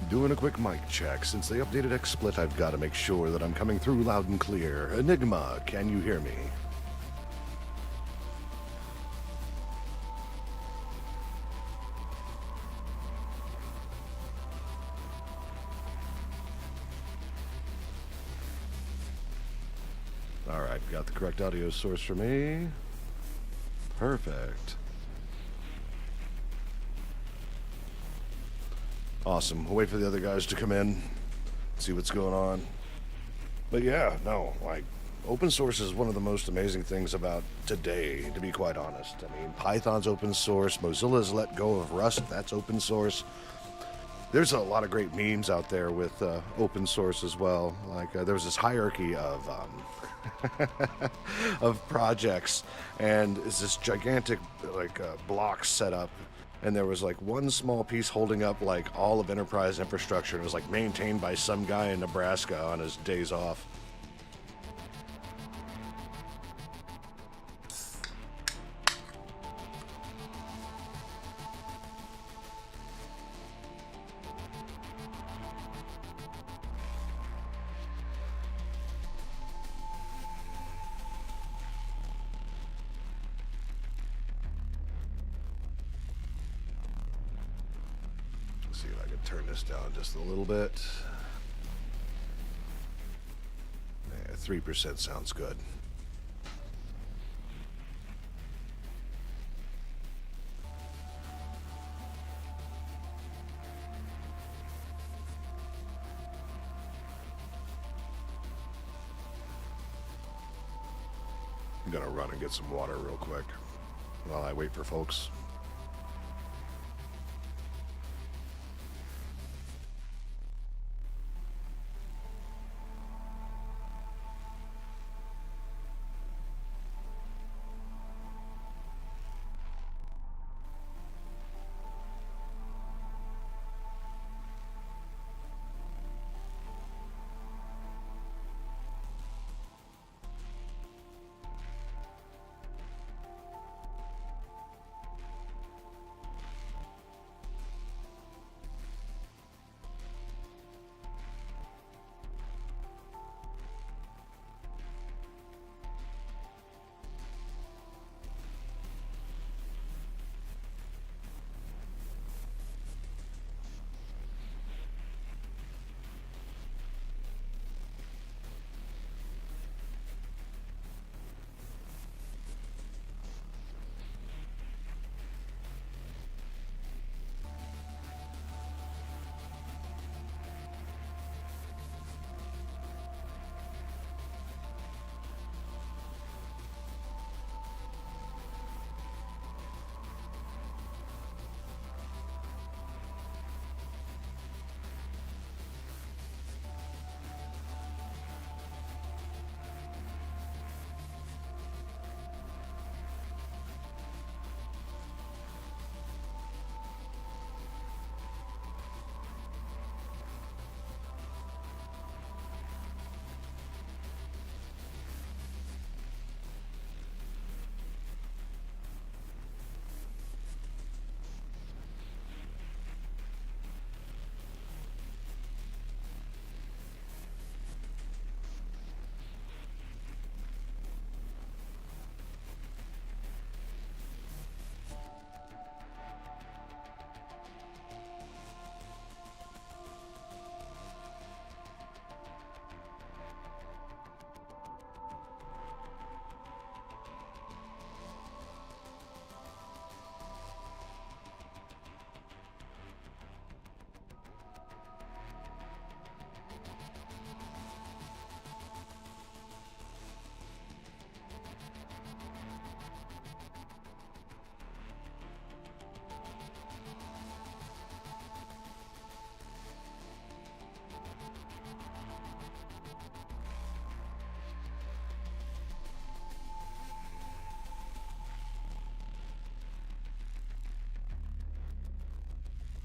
Doing a quick mic check. Since they updated XSplit, I've got to make sure that I'm coming through loud and clear. Enigma, can you hear me? Alright, got the correct audio source for me. Perfect. Awesome. We'll wait for the other guys to come in, see what's going on. But yeah, no, like, open source is one of the most amazing things about today, to be quite honest. I mean, Python's open source, Mozilla's let go of Rust, that's open source. There's a lot of great memes out there with open source as well. Like, there was this hierarchy of of projects, and it's this gigantic, like, block set up. And there was like one small piece holding up like all of enterprise infrastructure. It was like maintained by some guy in Nebraska on his days off. See if I can turn this down just a little bit. Yeah, 3% sounds good. I'm gonna run and get some water real quick while I wait for folks.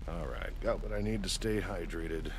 Alright, got what I need to stay hydrated.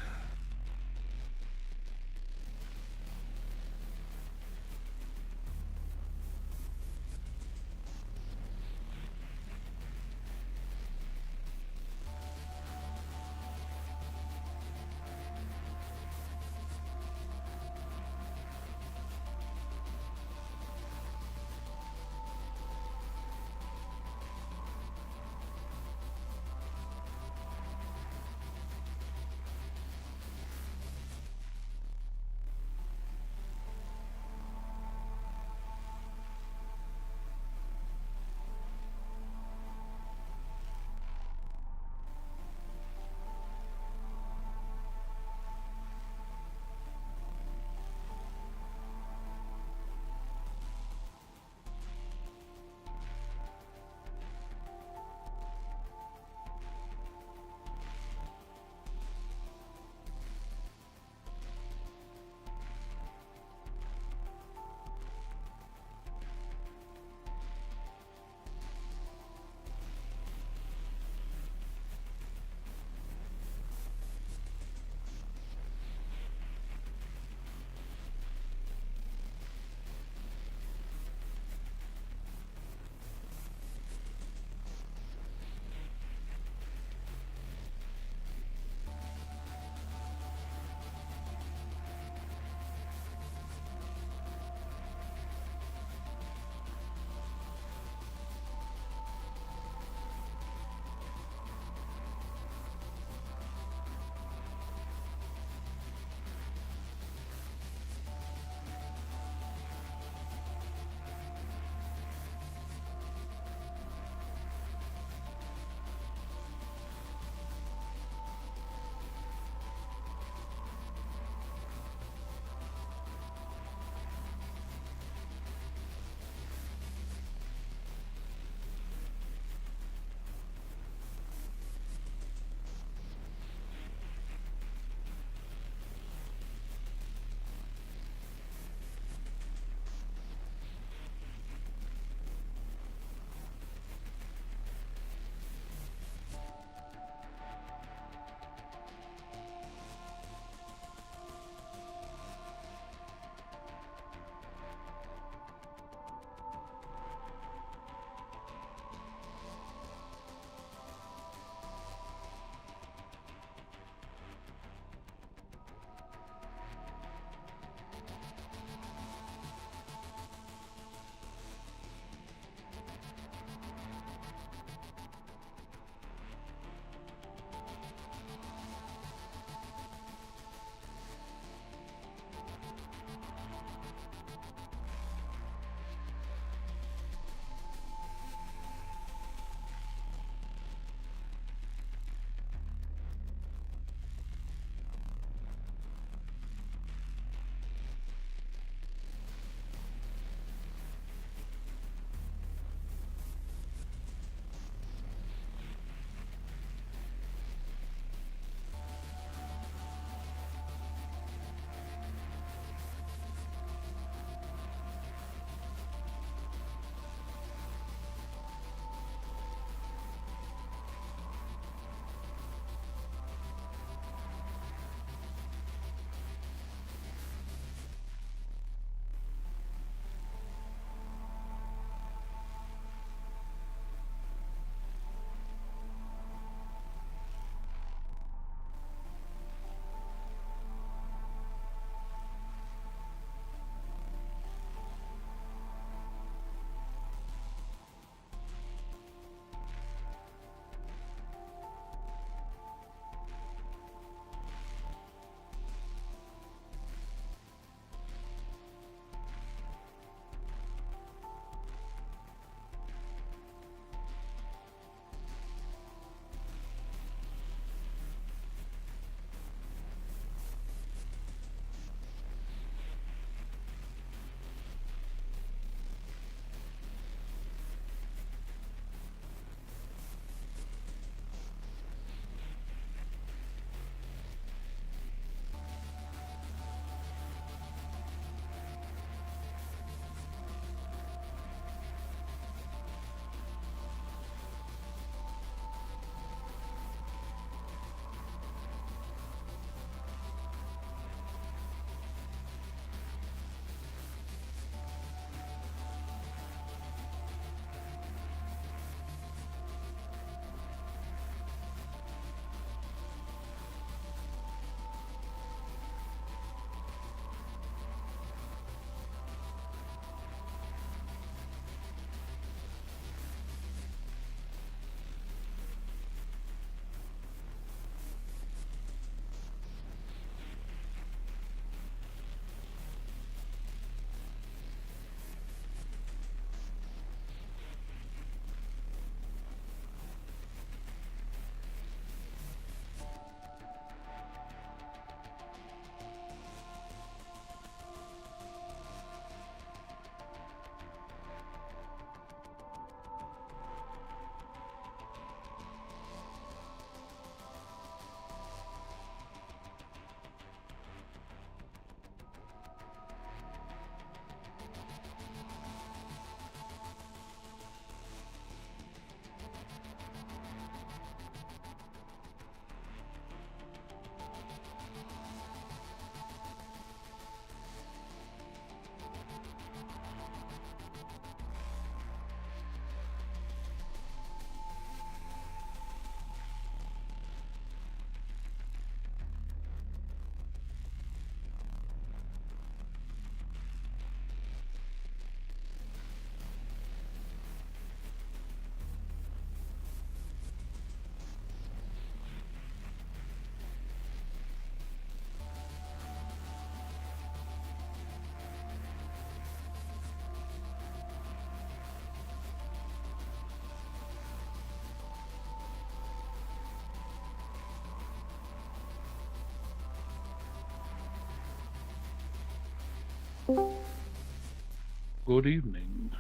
Good evening.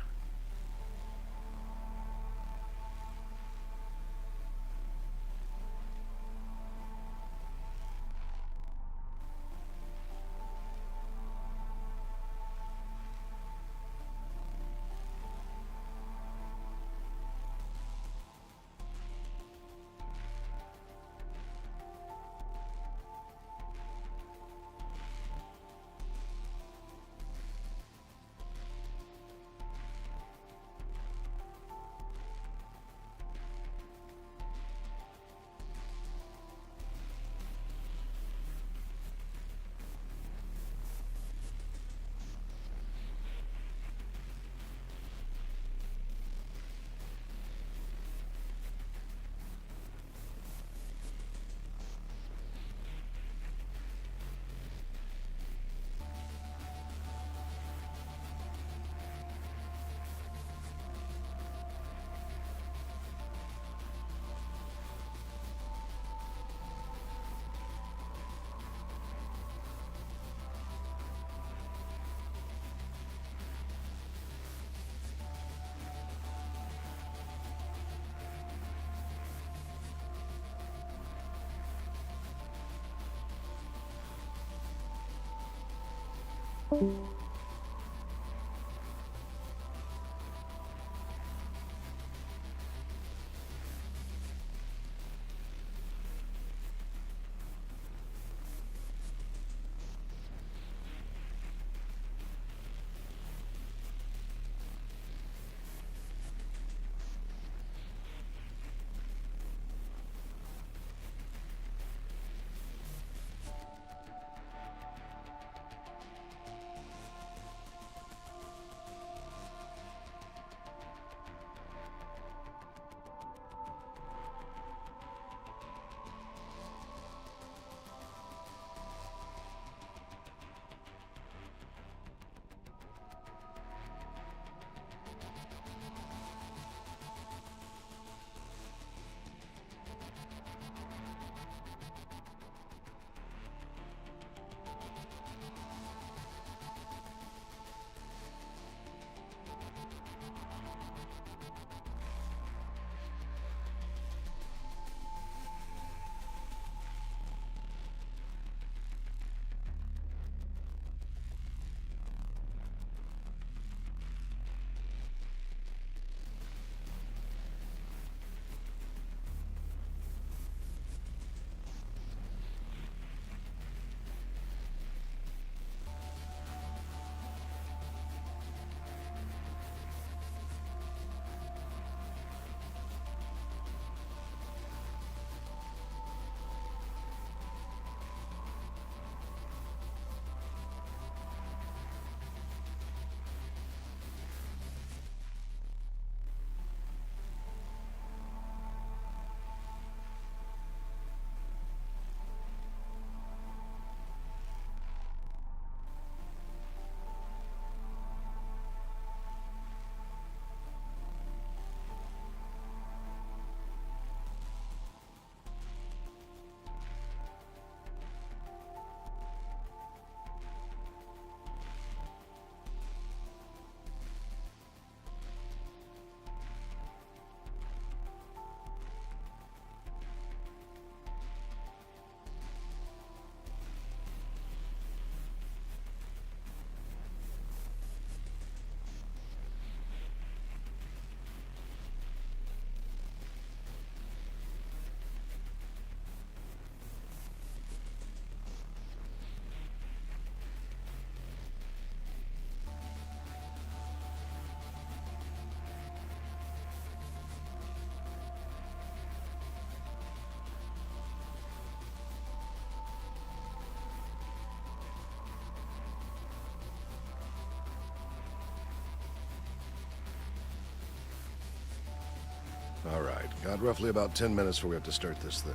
All right. Got roughly about 10 minutes before we have to start this thing.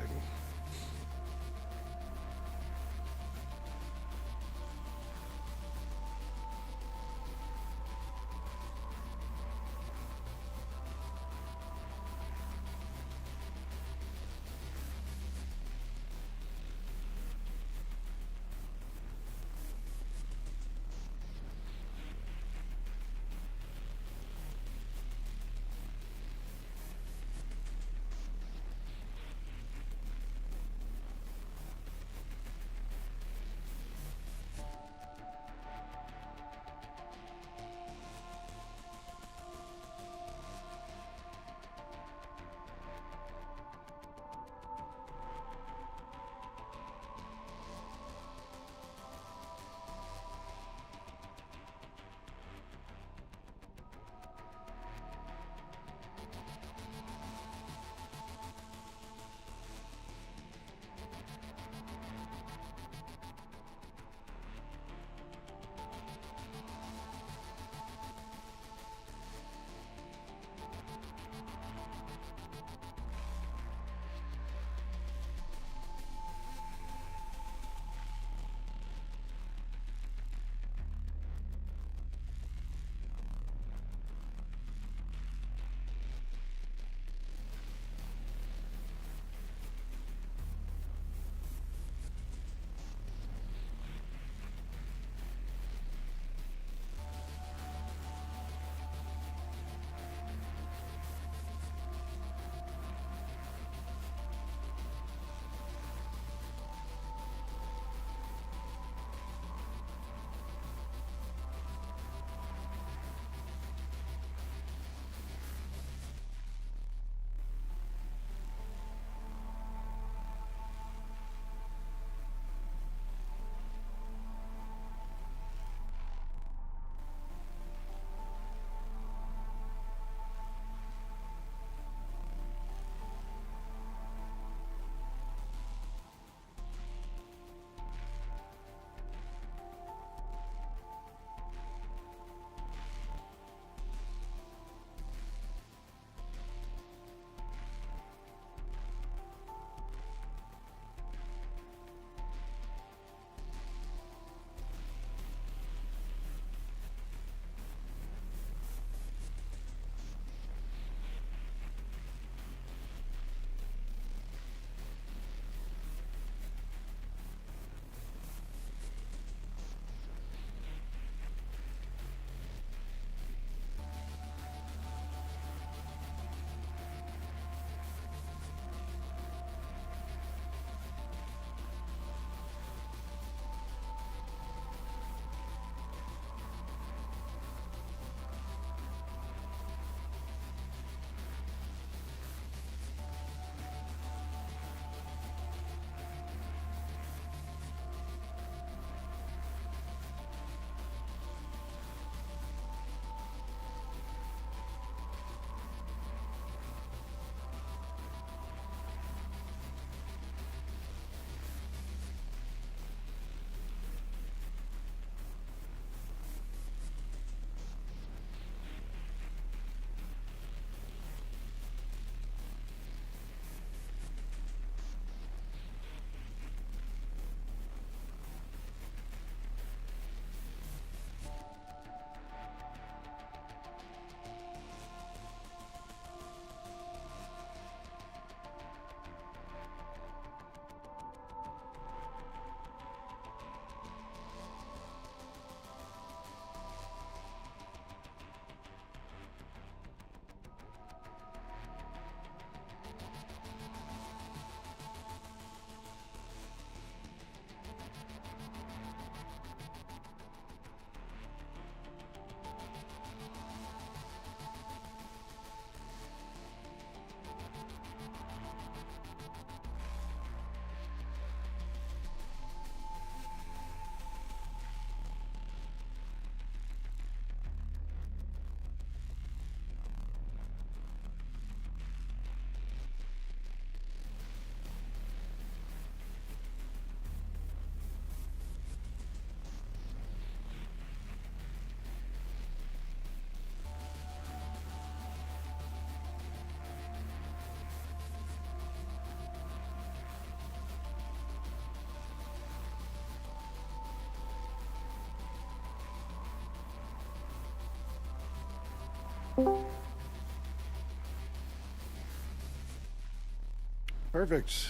Perfect.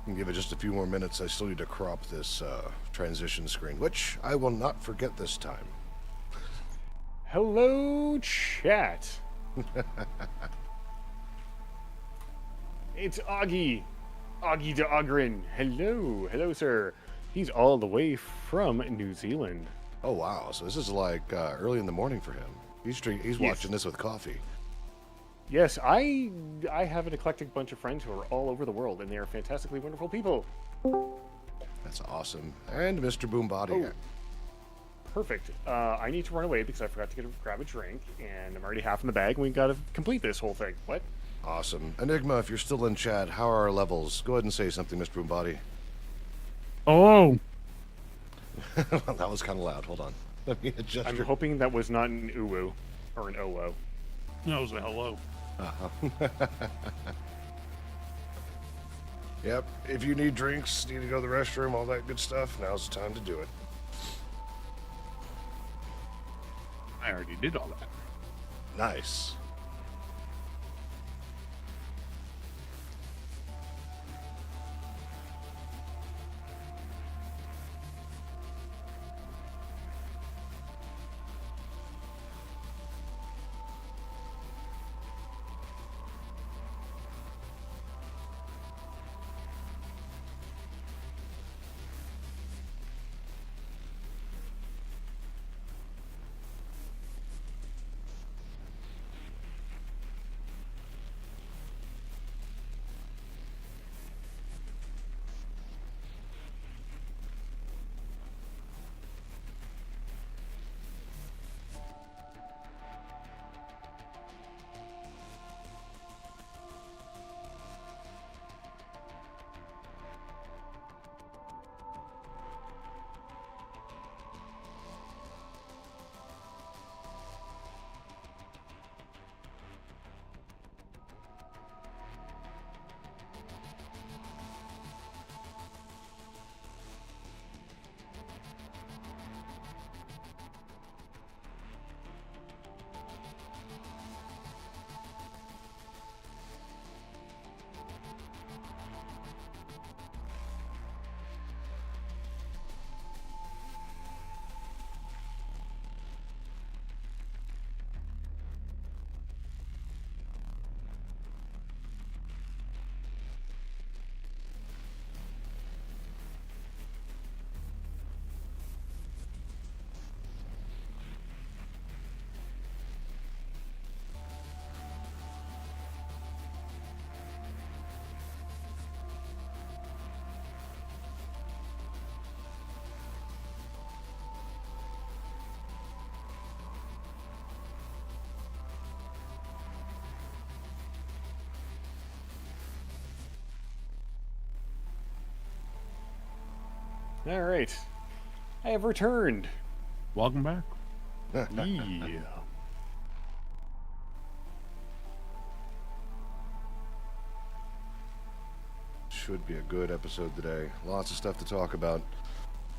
And give it just a few more minutes. I still need to crop this transition screen, which I will not forget this time. Hello, chat. It's Augie. Augie de Ogren. Hello. Hello, sir. He's all the way from New Zealand. Oh wow! So this is like early in the morning for him. He's watching this with coffee. Yes, I have an eclectic bunch of friends who are all over the world, and they are fantastically wonderful people. That's awesome. And Mr. Boombati. Oh. Perfect. I need to run away because I forgot to grab a drink, and I'm already half in the bag, and we got to complete this whole thing. What? Awesome. Enigma, if you're still in chat, how are our levels? Go ahead and say something, Mr. Boombati. Oh, Well, that was kind of loud. Hold on. Let me adjust. I'm hoping that was not an uwu or an owo. that was a hello. Yep. If you need drinks, need to go to the restroom, all that good stuff, now's the time to do it. I already did all that. Nice. All right. I have returned. Welcome back. Yeah. Should be a good episode today. Lots of stuff to talk about.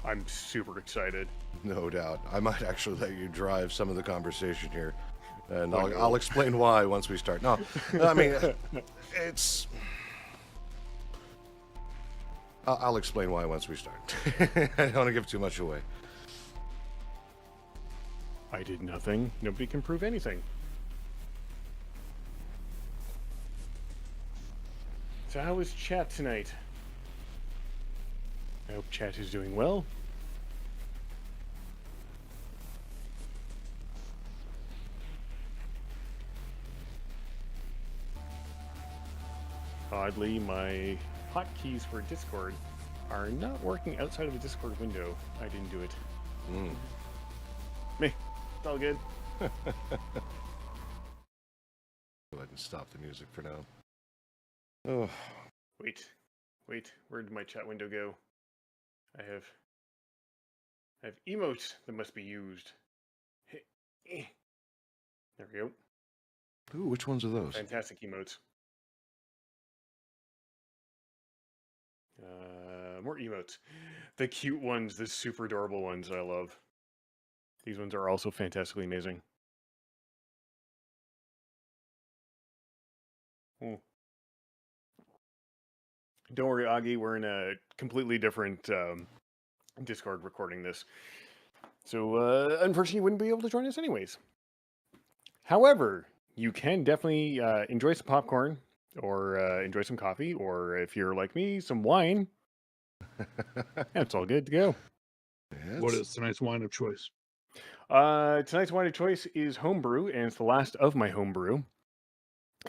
I'm super excited. No doubt. I might actually let you drive some of the conversation here. And I'll explain why once we start. No, I mean, it's... I'll explain why once we start. I don't want to give too much away. I did nothing. Nobody can prove anything. So how was chat tonight? I hope chat is doing well. Oddly, my hotkeys for Discord are not working outside of the Discord window. I didn't do it. Me. It's all good. Go ahead and stop the music for now. Oh, Wait. Where did my chat window go? I have emotes that must be used. There we go. ooh, which ones are those? Fantastic emotes. More emotes. The cute ones, the super adorable ones I love. These ones are also fantastically amazing. Don't worry, Augie. We're in a completely different Discord recording this. So, unfortunately, you wouldn't be able to join us anyways. However, you can definitely enjoy some popcorn or enjoy some coffee, or if you're like me, some wine. And it's all good to go. What is tonight's wine of choice? Tonight's wine of choice is homebrew, and it's the last of my homebrew.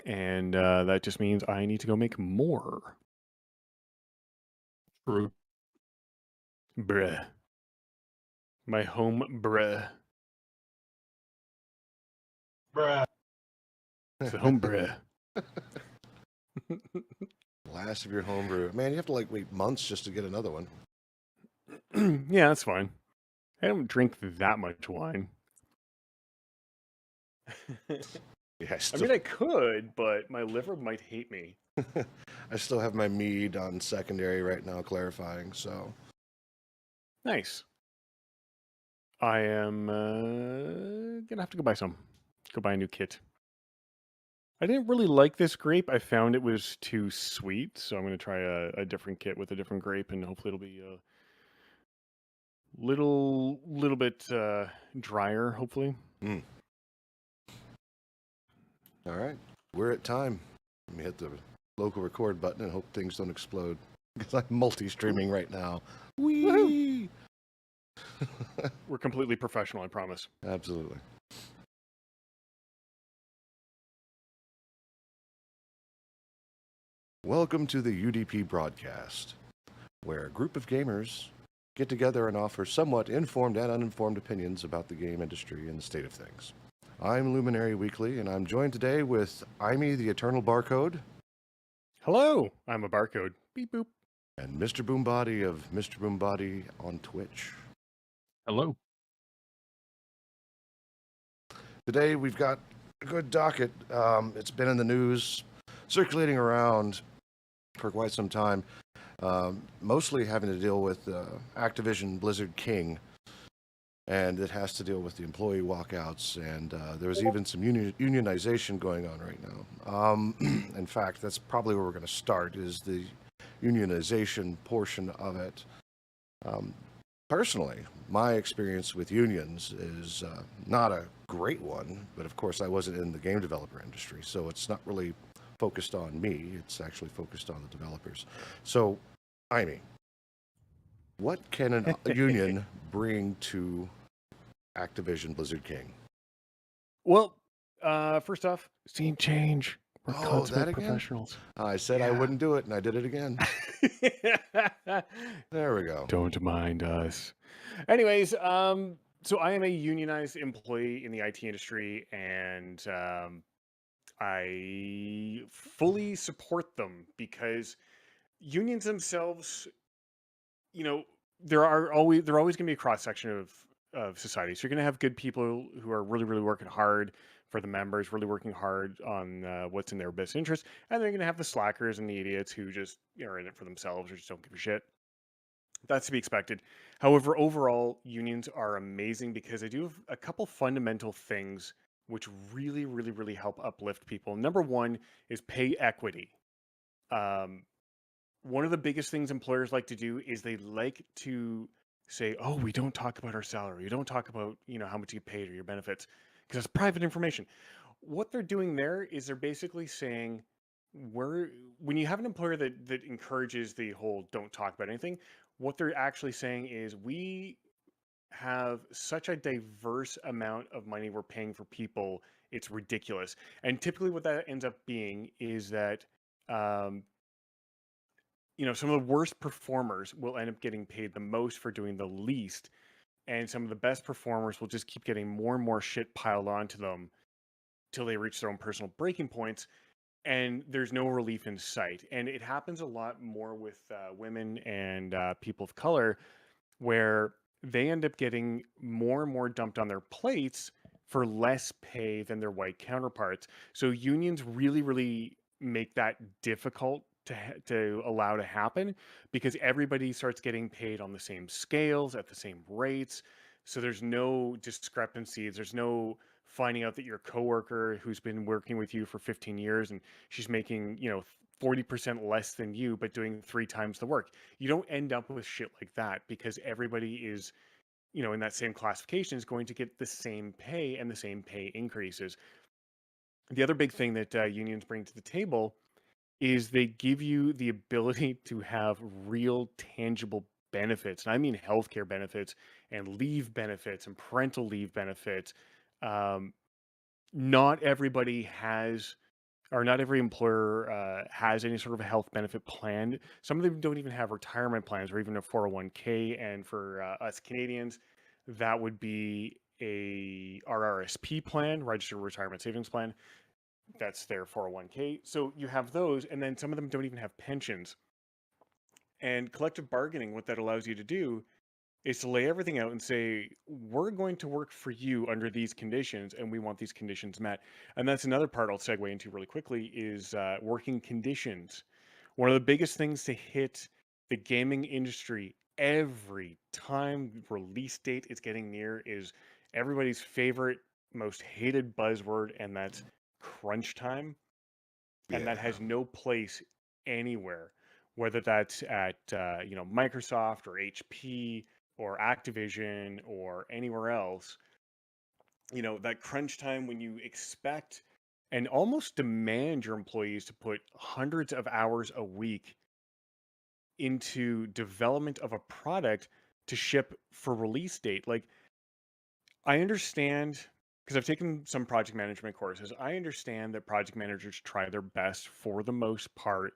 And that just means I need to go make more. True. Bruh. My home bruh. Bruh. It's a home bruh. Last of your homebrew. Man, you have to like wait months just to get another one. Yeah, that's fine. I don't drink that much wine. Yeah, I mean, I could, but my liver might hate me. I still have my mead on secondary right now, clarifying. So Nice. I am gonna have to go buy some. Go buy a new kit. I didn't really like this grape. I found it was too sweet, so I'm gonna try a different kit with a different grape, and hopefully it'll be a little bit drier. Hopefully. all right, we're at time. Let me hit the local record button and hope things don't explode because I'm multi-streaming right now. Whee! We're completely professional, I promise. Absolutely. Welcome to the UDP Broadcast, where a group of gamers get together and offer somewhat informed and uninformed opinions about the game industry and the state of things. I'm LuminariWeekly, and I'm joined today with IMEI, the Eternal Barcode, Hello, I'm a barcode. Beep boop. and MrBoombati of MrBoombati on Twitch. Hello. Today we've got a good docket. It's been in the news, circulating around for quite some time, mostly having to deal with Activision Blizzard King, and it has to deal with the employee walkouts, and there's even some unionization going on right now. In fact, that's probably where we're going to start, is the unionization portion of it. Personally, my experience with unions is not a great one, but of course I wasn't in the game developer industry, so it's not really focused on me. It's actually focused on the developers. So, Imee, what can a union bring to Activision Blizzard King? Well, first off, scene change. We're Oh, consummate that again? professionals. I said I wouldn't do it, and I did it again. There we go. Don't mind us. Anyways, so I am a unionized employee in the IT industry, and I fully support them because unions themselves, you know, they're always going to be a cross section of society. So you're going to have good people who are really working hard for the members, really working hard on what's in their best interest, and they're going to have the slackers and the idiots who just are in it for themselves or just don't give a shit. That's to be expected. However, overall, unions are amazing because they do a couple fundamental things which really help uplift people. Number one is pay equity. One of the biggest things employers like to do is they like to say, "Oh, we don't talk about our salary. We don't talk about how much you get paid or your benefits because it's private information." What they're doing there is they're basically saying, when you have an employer that encourages the whole "don't talk about anything," what they're actually saying is we have such a diverse amount of money we're paying for people, it's ridiculous. And typically what that ends up being is that um, some of the worst performers will end up getting paid the most for doing the least, and some of the best performers will just keep getting more and more shit piled onto them till they reach their own personal breaking points, and there's no relief in sight. And it happens a lot more with women and people of color, where they end up getting more and more dumped on their plates for less pay than their white counterparts. So unions really make that difficult to allow to happen, because everybody starts getting paid on the same scales at the same rates. So there's no discrepancies. There's no finding out that your coworker who's been working with you for 15 years and she's making 40% less than you, but doing 3 times the work. You don't end up with shit like that because everybody is, in that same classification is going to get the same pay and the same pay increases. The other big thing that unions bring to the table is they give you the ability to have real tangible benefits. And I mean healthcare benefits and leave benefits and parental leave benefits. Um, not everybody has, or not every employer has any sort of a health benefit plan. Some of them don't even have retirement plans or even a 401k. And for us Canadians, that would be a RRSP plan, Registered Retirement Savings Plan. That's their 401k. So you have those, and then some of them don't even have pensions. And collective bargaining, what that allows you to do is to lay everything out and say, we're going to work for you under these conditions, and we want these conditions met. And that's another part I'll segue into really quickly is working conditions. One of the biggest things to hit the gaming industry every time release date is getting near is everybody's favorite, most hated buzzword, and that's crunch time. And that Yeah. has no place anywhere, whether that's at Microsoft or HP or Activision or anywhere else. That crunch time when you expect and almost demand your employees to put hundreds of hours a week into development of a product to ship for release date. Like, I understand because I've taken some project management courses. I understand that project managers try their best for the most part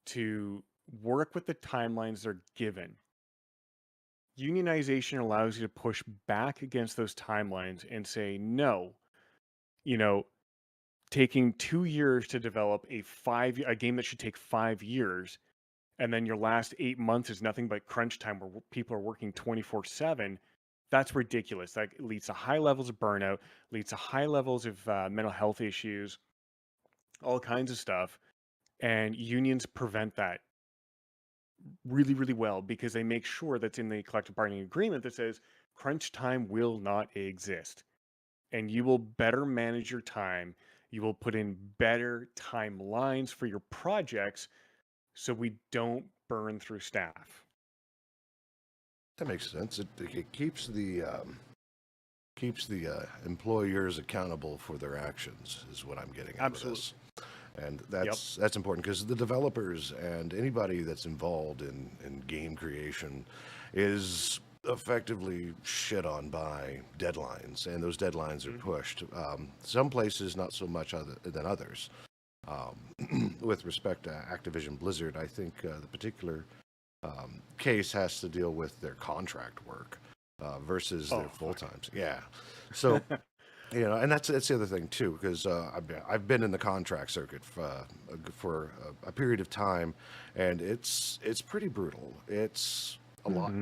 to work with the timelines they're given. Unionization allows you to push back against those timelines and say, no, you know, taking 2 years to develop a game that should take 5 years, and then your last 8 months is nothing but crunch time where people are working 24/7. That's ridiculous. That leads to high levels of burnout, leads to high levels of mental health issues, all kinds of stuff. And unions prevent that really, really well because they make sure that's in the collective bargaining agreement that says crunch time will not exist. And you will better manage your time. You will put in better timelines for your projects so we don't burn through staff. That makes sense. It keeps the employers accountable for their actions, is what I'm getting out of this. And that's important because the developers and anybody that's involved in game creation is effectively shit on by deadlines, and those deadlines are pushed. Some places not so much than others. With respect to Activision Blizzard, I think the particular case has to deal with their contract work versus their full times. Yeah, so and that's the other thing too, because I've been in the contract circuit for a period of time, and it's pretty brutal. It's a lot.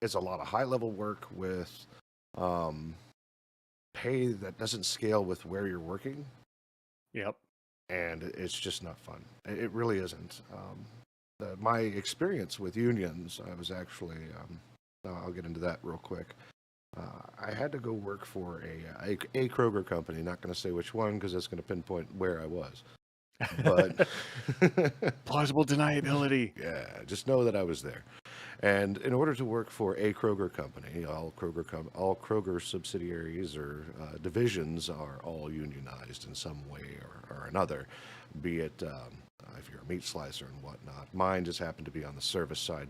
It's a lot of high level work with pay that doesn't scale with where you're working. Yep. And it's just not fun. It really isn't. My experience with unions, I was actually, I'll get into that real quick. I had to go work for a Kroger company. Not going to say which one because that's going to pinpoint where I was. But plausible deniability. Yeah, just know that I was there. And in order to work for a Kroger company, all Kroger subsidiaries or divisions are all unionized in some way or another, be it if you're a meat slicer and whatnot. Mine just happened to be on the service side.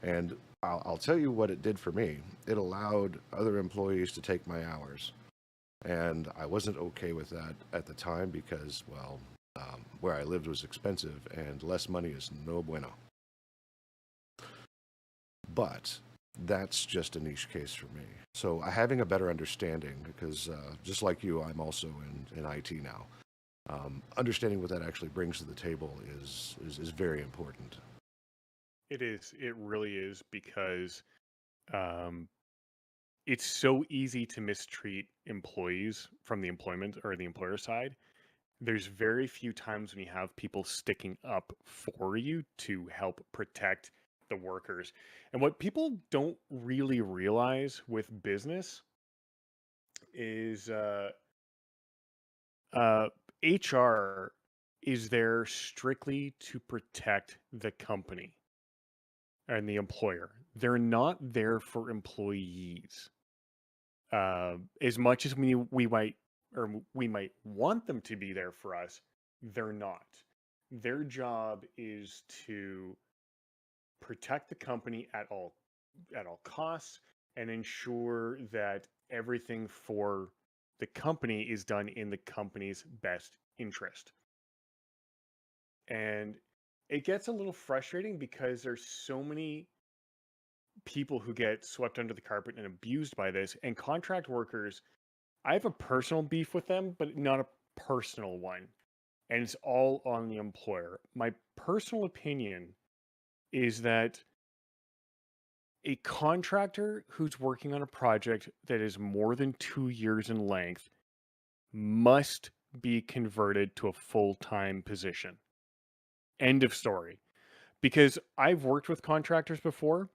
And I'll tell you what it did for me. It allowed other employees to take my hours. And I wasn't okay with that at the time because, well, where I lived was expensive and less money is no bueno. But that's just a niche case for me. So having a better understanding, because just like you, I'm also in IT now. Understanding what that actually brings to the table is very important. It is. It really is because it's so easy to mistreat employees from the employment or the employer side. There's very few times when you have people sticking up for you to help protect the workers. And what people don't really realize with business is HR is there strictly to protect the company and the employer. They're not there for employees. As much as we might want them to be there for us, they're not. Their job is to protect the company at all costs and ensure that everything for the company is done in the company's best interest. And it gets a little frustrating because there's so many people who get swept under the carpet and abused by this, and contract workers, I have a personal beef with them, but not a personal one. And it's all on the employer. My personal opinion is that a contractor who's working on a project that is more than 2 years in length must be converted to a full-time position. End of story. Because I've worked with contractors before,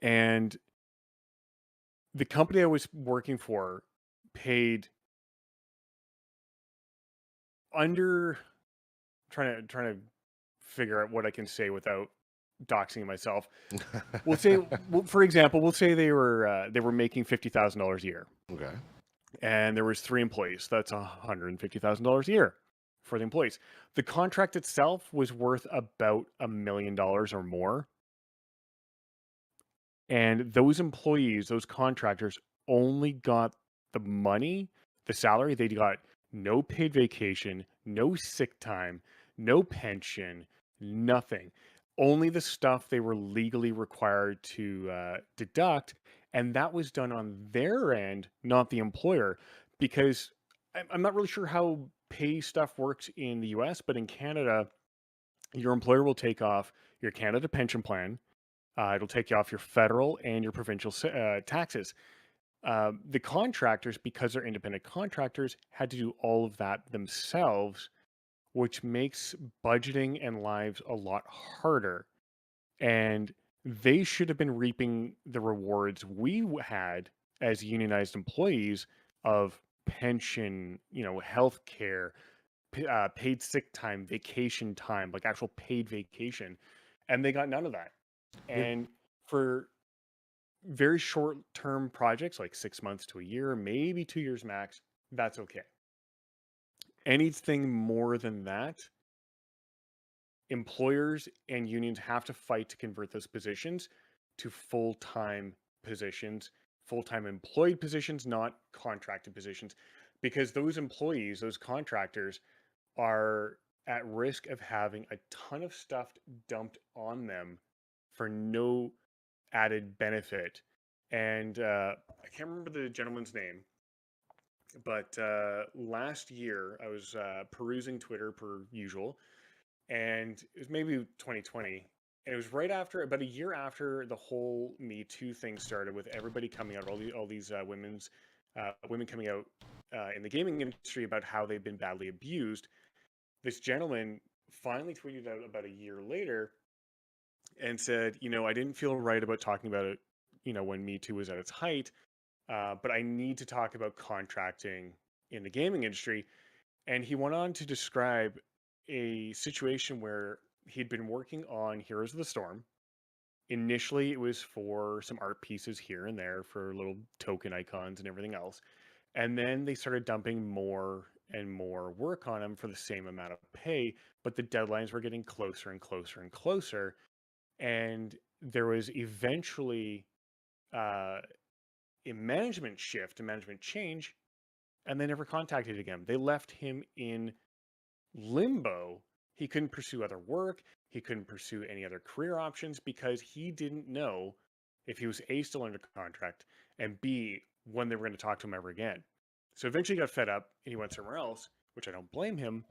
and the company I was working for paid under trying to figure out what I can say without doxing myself. We'll say, for example, we'll say they were making $50,000 a year. Okay. And there was 3 employees. That's $150,000 a year for the employees. The contract itself was worth about $1 million or more. And those employees, those contractors, only got the money, the salary. They got no paid vacation, no sick time, no pension, nothing. Only the stuff they were legally required to deduct. And that was done on their end, not the employer. Because I'm not really sure how pay stuff works in the US, but in Canada, your employer will take off your Canada pension plan. It'll take you off your federal and your provincial taxes. The contractors, because they're independent contractors, had to do all of that themselves, which makes budgeting and lives a lot harder. And they should have been reaping the rewards we had as unionized employees of pension, health care, paid sick time, vacation time, like actual paid vacation. And they got none of that. And for very short term projects like 6 months to a year, maybe 2 years max, that's okay. Anything more than that, employers and unions have to fight to convert those positions to full-time positions, full-time employed positions, not contracted positions, because those employees, those contractors, are at risk of having a ton of stuff dumped on them for no added benefit. And I can't remember the gentleman's name, but last year I was perusing Twitter per usual, and it was maybe 2020. And it was right after, about a year after the whole Me Too thing started, with everybody coming out, all these women coming out in the gaming industry about how they've been badly abused. This gentleman finally tweeted out about a year later and said, I didn't feel right about talking about it, when Me Too was at its height, but I need to talk about contracting in the gaming industry. And he went on to describe a situation where he'd been working on Heroes of the Storm. Initially, it was for some art pieces here and there for little token icons and everything else. And then they started dumping more and more work on him for the same amount of pay, but the deadlines were getting closer and closer and closer. And there was eventually a management shift, a management change, and they never contacted again. They left him in limbo. He couldn't pursue other work. He couldn't pursue any other career options because he didn't know if he was A, still under contract, and B, when they were going to talk to him ever again. So eventually he got fed up and he went somewhere else, which I don't blame him.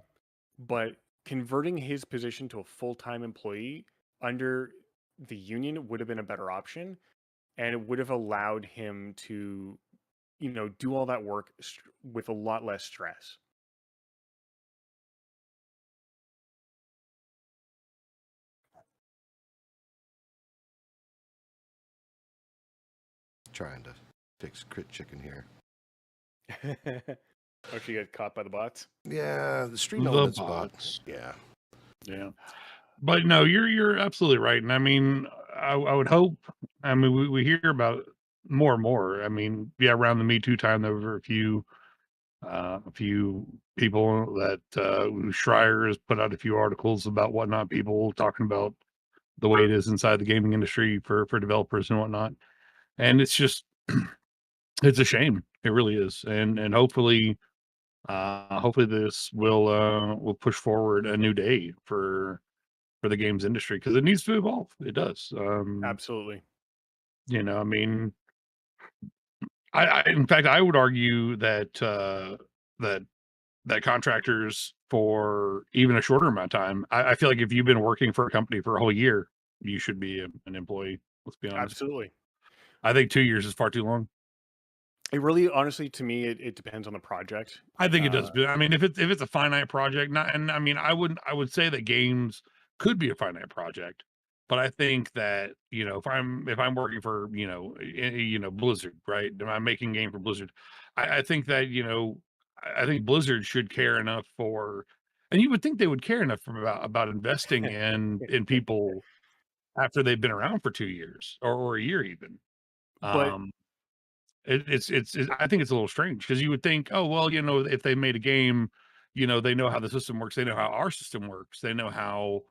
But converting his position to a full-time employee under the union would have been a better option, and it would have allowed him to, do all that work with a lot less stress. Trying to fix crit chicken here. Oh, she got caught by the bots? Yeah, the stream The elements bot. bots. Yeah. Yeah. But no, you're absolutely right. And I mean, I would hope. I mean, we hear about more and more. I mean, yeah, around the Me Too time, there were a few people that Schreier has put out a few articles about whatnot. People talking about the way it is inside the gaming industry for developers and whatnot. And it's just, it's a shame. It really is. And hopefully this will push forward a new day for the games industry, because it needs to evolve. It does. Absolutely. You know, I mean, I in fact I would argue that that contractors for even a shorter amount of time, I feel like if you've been working for a company for a whole year, you should be an employee. Let's be honest. Absolutely. I think 2 years is far too long. It really, honestly, to me, it depends on the project. I think it does. But I mean, if it's a finite project, not, and I mean, I would say that games could be a finite project, but I think that, you know, if I'm working for, Blizzard, right? Am I making game for Blizzard? I think that, I think Blizzard should care enough for, and you would think they would care enough about investing in people after they've been around for 2 years or a year even. But Um, I think it's a little strange, because you would think, oh, well, if they made a game, they know how the system works. They know how our system works. They know how,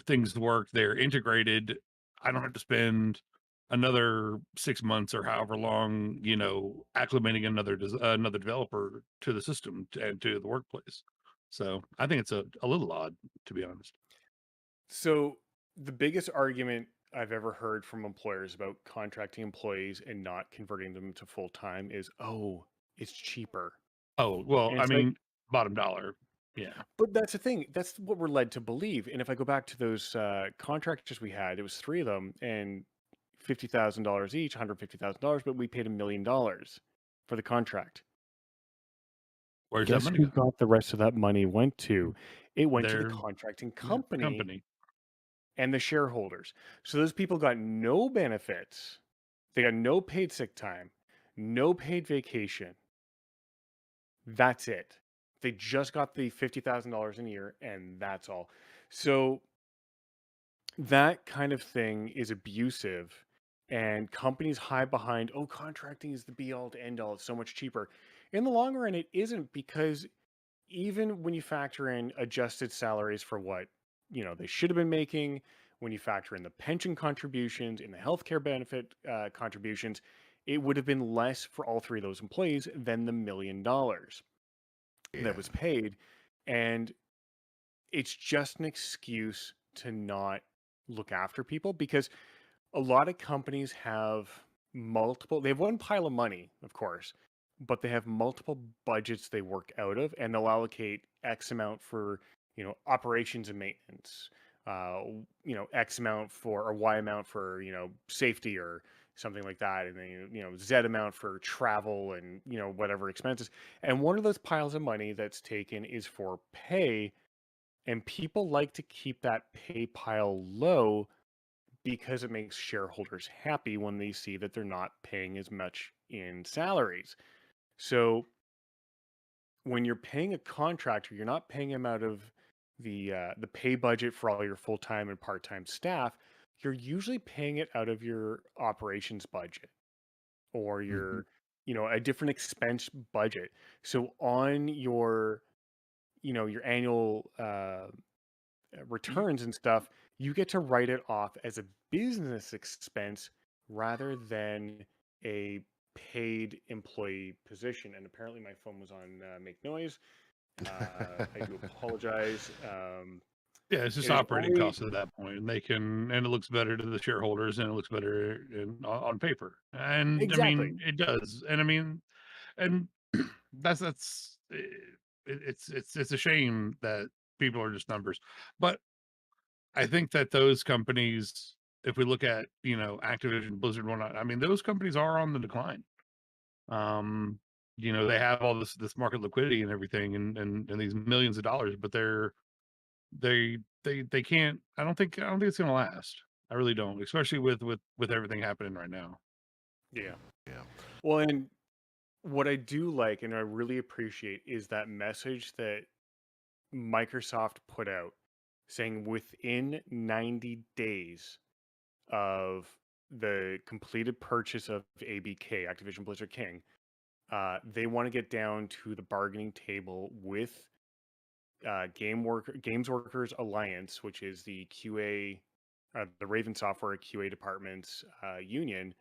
things work. They're integrated. I don't have to spend another 6 months or however long, acclimating another developer to the system and to the workplace. So I think it's a little odd, to be honest. so the biggest argument I've ever heard from employers about contracting employees and not converting them to full time is, oh, it's cheaper. Oh, well, And I it's like, mean, bottom dollar. Yeah. but that's the thing. That's what we're led to believe. And if I go back to those contractors we had, it was three of them, and $50,000 each, $150,000, but we paid $1 million for the contract. Where's that Guess money who go? got the rest of that money went to? It went to the Their contracting company company. and the shareholders. So those people got no benefits. They got no paid sick time, no paid vacation. That's it. They just got the $50,000 a year, and that's all. So that kind of thing is abusive, and companies hide behind, oh, contracting is the be all to end all. It's so much cheaper. In the long run, it isn't, because even when you factor in adjusted salaries for what they should have been making, when you factor in the pension contributions and the healthcare benefit contributions, it would have been less for all three of those employees than the $1 million Yeah. that was paid. And it's just an excuse to not look after people, because a lot of companies have they have one pile of money, of course, but they have multiple budgets they work out of, and they'll allocate X amount for, operations and maintenance, X amount for, or Y amount for, safety or something like that. And then, Z amount for travel and, whatever expenses. And one of those piles of money that's taken is for pay. And people like to keep that pay pile low because it makes shareholders happy when they see that they're not paying as much in salaries. So when you're paying a contractor, you're not paying him out of the pay budget for all your full-time and part-time staff. You're usually paying it out of your operations budget, or Mhm. your a different expense budget. So on your annual returns and stuff, you get to write it off as a business expense rather than a paid employee position. And apparently my phone was on make noise. I do apologize. Yeah, it's just It is operating only costs at that point, and and it looks better to the shareholders, and it looks better on paper. And I exactly. mean, it does. And I mean, and it's a shame that people are just numbers. But I think that those companies, if we look at, Activision, Blizzard, and whatnot, I mean, those companies are on the decline. Um, they have all this market liquidity and everything, and these millions of dollars, but they can't. I don't think it's gonna last. I really don't, especially with everything happening right now. Yeah. Yeah. Well, and what I do like and I really appreciate is that message that Microsoft put out saying within 90 days of the completed purchase of ABK, Activision Blizzard King, they want to get down to the bargaining table with Games Workers Alliance, which is the QA, the Raven Software QA department's union,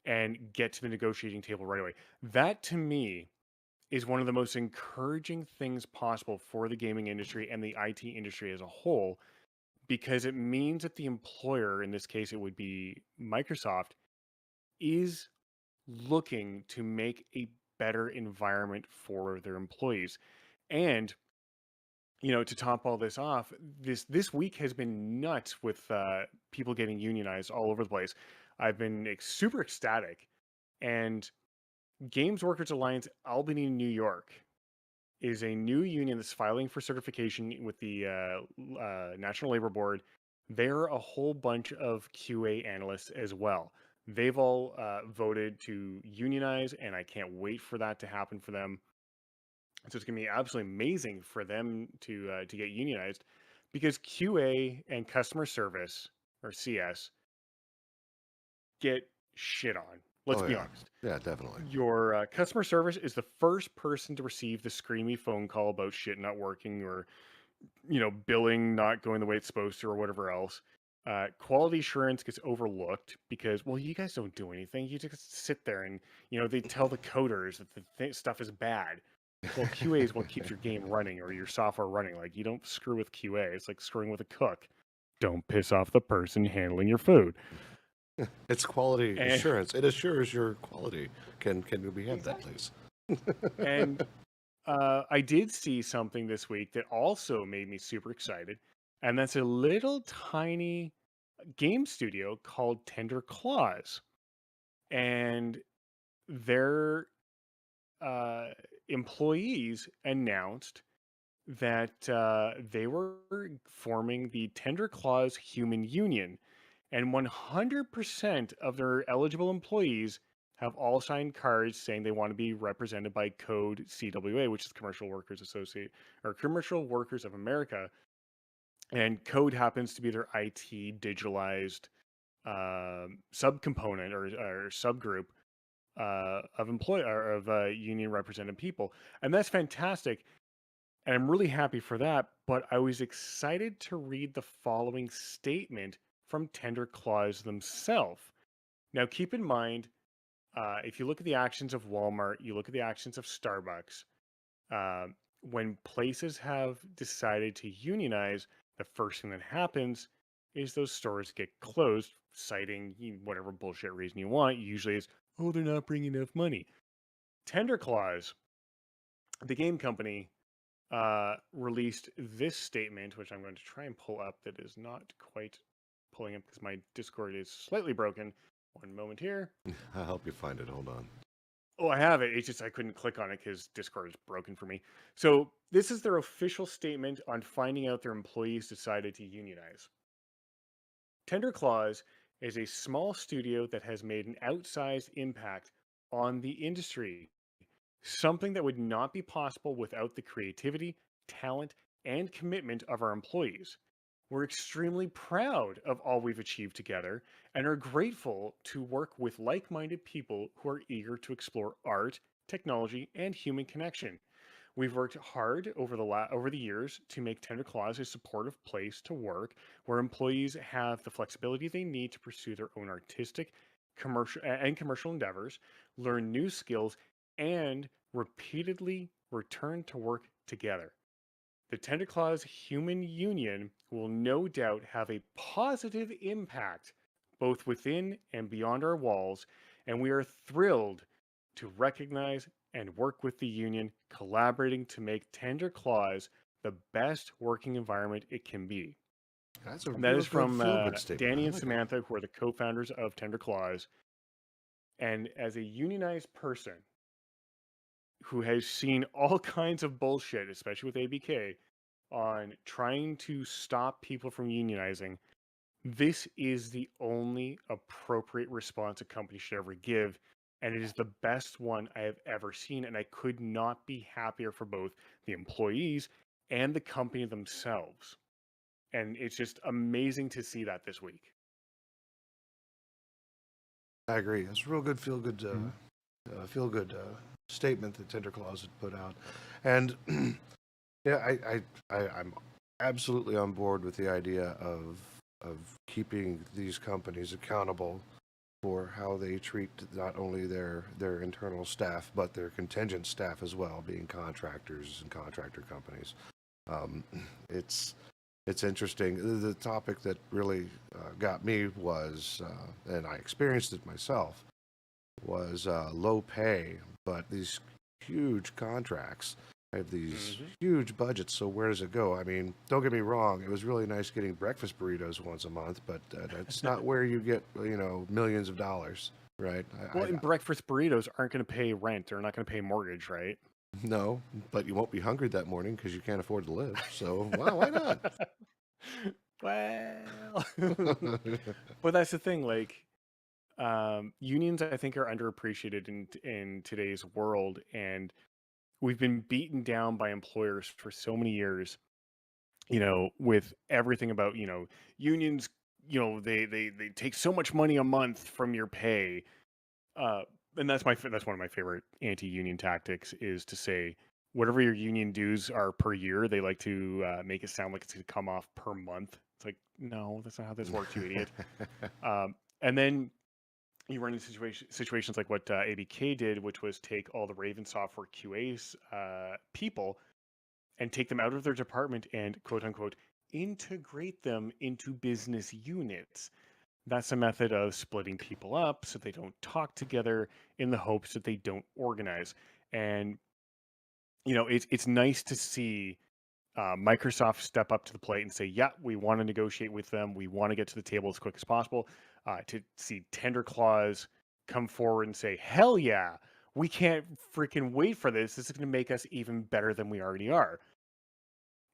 and get to the negotiating table right away. That to me is one of the most encouraging things possible for the gaming industry and the IT industry as a whole, because it means that the employer, in this case it would be Microsoft, is looking to make a better environment for their employees. And to top all this off, this week has been nuts with people getting unionized all over the place. I've been super ecstatic, and Games Workers Alliance Albany, New York, is a new union that's filing for certification with the National Labor Board. They're a whole bunch of QA analysts as well. They've all voted to unionize, and I can't wait for that to happen for them. So it's going to be absolutely amazing for them to get unionized, because QA and customer service, or CS, get shit on. Let's Oh be yeah, honest. yeah, definitely. Your customer service is the first person to receive the screamy phone call about shit not working, or billing not going the way it's supposed to, or whatever else. Quality assurance gets overlooked because, well, you guys don't do anything. You just sit there and they tell the coders that the stuff is bad. Well, QA is what keeps your game running or your software running. Like, you don't screw with QA. It's like screwing with a cook. Don't piss off the person handling your food. It's quality And assurance. It assures your quality. Can we have that, please? and I did see something this week that also made me super excited, and that's a little tiny game studio called Tender Claws, and their employees announced that they were forming the Tender Claws Human Union, and 100% of their eligible employees have all signed cards saying they want to be represented by Code CWA, which is Commercial Workers Associate, or Commercial Workers of America. And Code happens to be their IT digitalized subcomponent, or subgroup of union represented people, and that's fantastic. And I'm really happy for that. But I was excited to read the following statement from Tender Claws themselves. Now, keep in mind, if you look at the actions of Walmart, you look at the actions of Starbucks, uh, when places have decided to unionize, the first thing that happens is those stores get closed, citing whatever bullshit reason you want. Usually it's, oh, they're not bringing enough money. Tender Claws, the game company, released this statement, which I'm going to try and pull up, that is not quite pulling up because my Discord is slightly broken. One moment here. I'll help you find it. Hold on. Oh, I have it. It's just I couldn't click on it because Discord is broken for me. So this is their official statement on finding out their employees decided to unionize. Tender Claws is a small studio that has made an outsized impact on the industry, something that would not be possible without the creativity, talent, and commitment of our employees. We're extremely proud of all we've achieved together and are grateful to work with like minded people who are eager to explore art, technology, and human connection. We've worked hard over the years to make Tender Claws a supportive place to work, where employees have the flexibility they need to pursue their own artistic, commercial endeavors, learn new skills, and repeatedly return to work together. The Tender Claws Human Union will no doubt have a positive impact both within and beyond our walls, and we are thrilled to recognize and work with the union, collaborating to make Tender Claws the best working environment it can be. That's a And that real is good from feel-good statement. Danny I and like it. Samantha, who are the co-founders of Tender Claws. And as a unionized person who has seen all kinds of bullshit, especially with ABK, on trying to stop people from unionizing, this is the only appropriate response a company should ever give, And it is the best one I have ever seen. And I could not be happier for both the employees and the company themselves. And it's just amazing to see that this week. I agree. It's a real good feel-good Mhm. statement that Tender Claws had put out. And yeah, I'm absolutely on board with the idea of keeping these companies accountable for how they treat not only their internal staff but their contingent staff as well, being contractors and contractor companies. Um, it's interesting. The topic that really got me was, and I experienced it myself, was low pay, but these huge contracts have these huge budgets. So where does it go? I mean, don't get me wrong. It was really nice getting breakfast burritos once a month, but that's not where you get, millions of dollars, right? Well, and breakfast burritos aren't going to pay rent. They're not going to pay mortgage, right? No, but you won't be hungry that morning because you can't afford to live. So why not? Well, but that's the thing. Like, unions, I think, are underappreciated in today's world, and we've been beaten down by employers for so many years. With everything about unions. They take so much money a month from your pay. Uh, and that's that's one of my favorite anti-union tactics, is to say whatever your union dues are per year, they like to make it sound like it's going to come off per month. It's like, no, that's not how this works, you idiot. And then you run into situations like what ABK did, which was take all the Raven software QA's people and take them out of their department and quote unquote integrate them into business units. That's a method of splitting people up so they don't talk together, in the hopes that they don't organize. And it's nice to see Microsoft step up to the plate and say, "Yeah, we want to negotiate with them. We want to get to the table as quick as possible." To see Tender Claws come forward and say, "Hell yeah, we can't freaking wait for this. This is going to make us even better than we already are."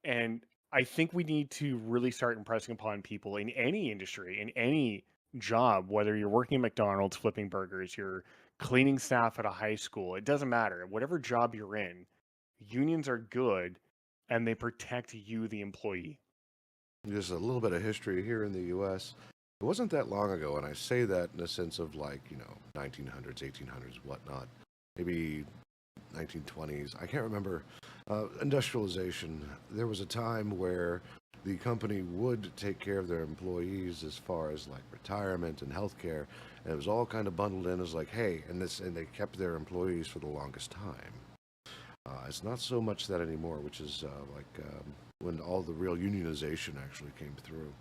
And I think we need to really start impressing upon people in any industry, in any job, whether you're working at McDonald's flipping burgers, you're cleaning staff at a high school, it doesn't matter. Whatever job you're in, unions are good and they protect you, the employee. Just a little bit of history here in the U.S. It wasn't that long ago, and I say that in a sense of 1900s, 1800s, whatnot, maybe 1920s. I can't remember. Industrialization. There was a time where the company would take care of their employees as far as like retirement and healthcare, and it was all kind of bundled in as like, hey, and they kept their employees for the longest time. It's not so much that anymore, which is when all the real unionization actually came through.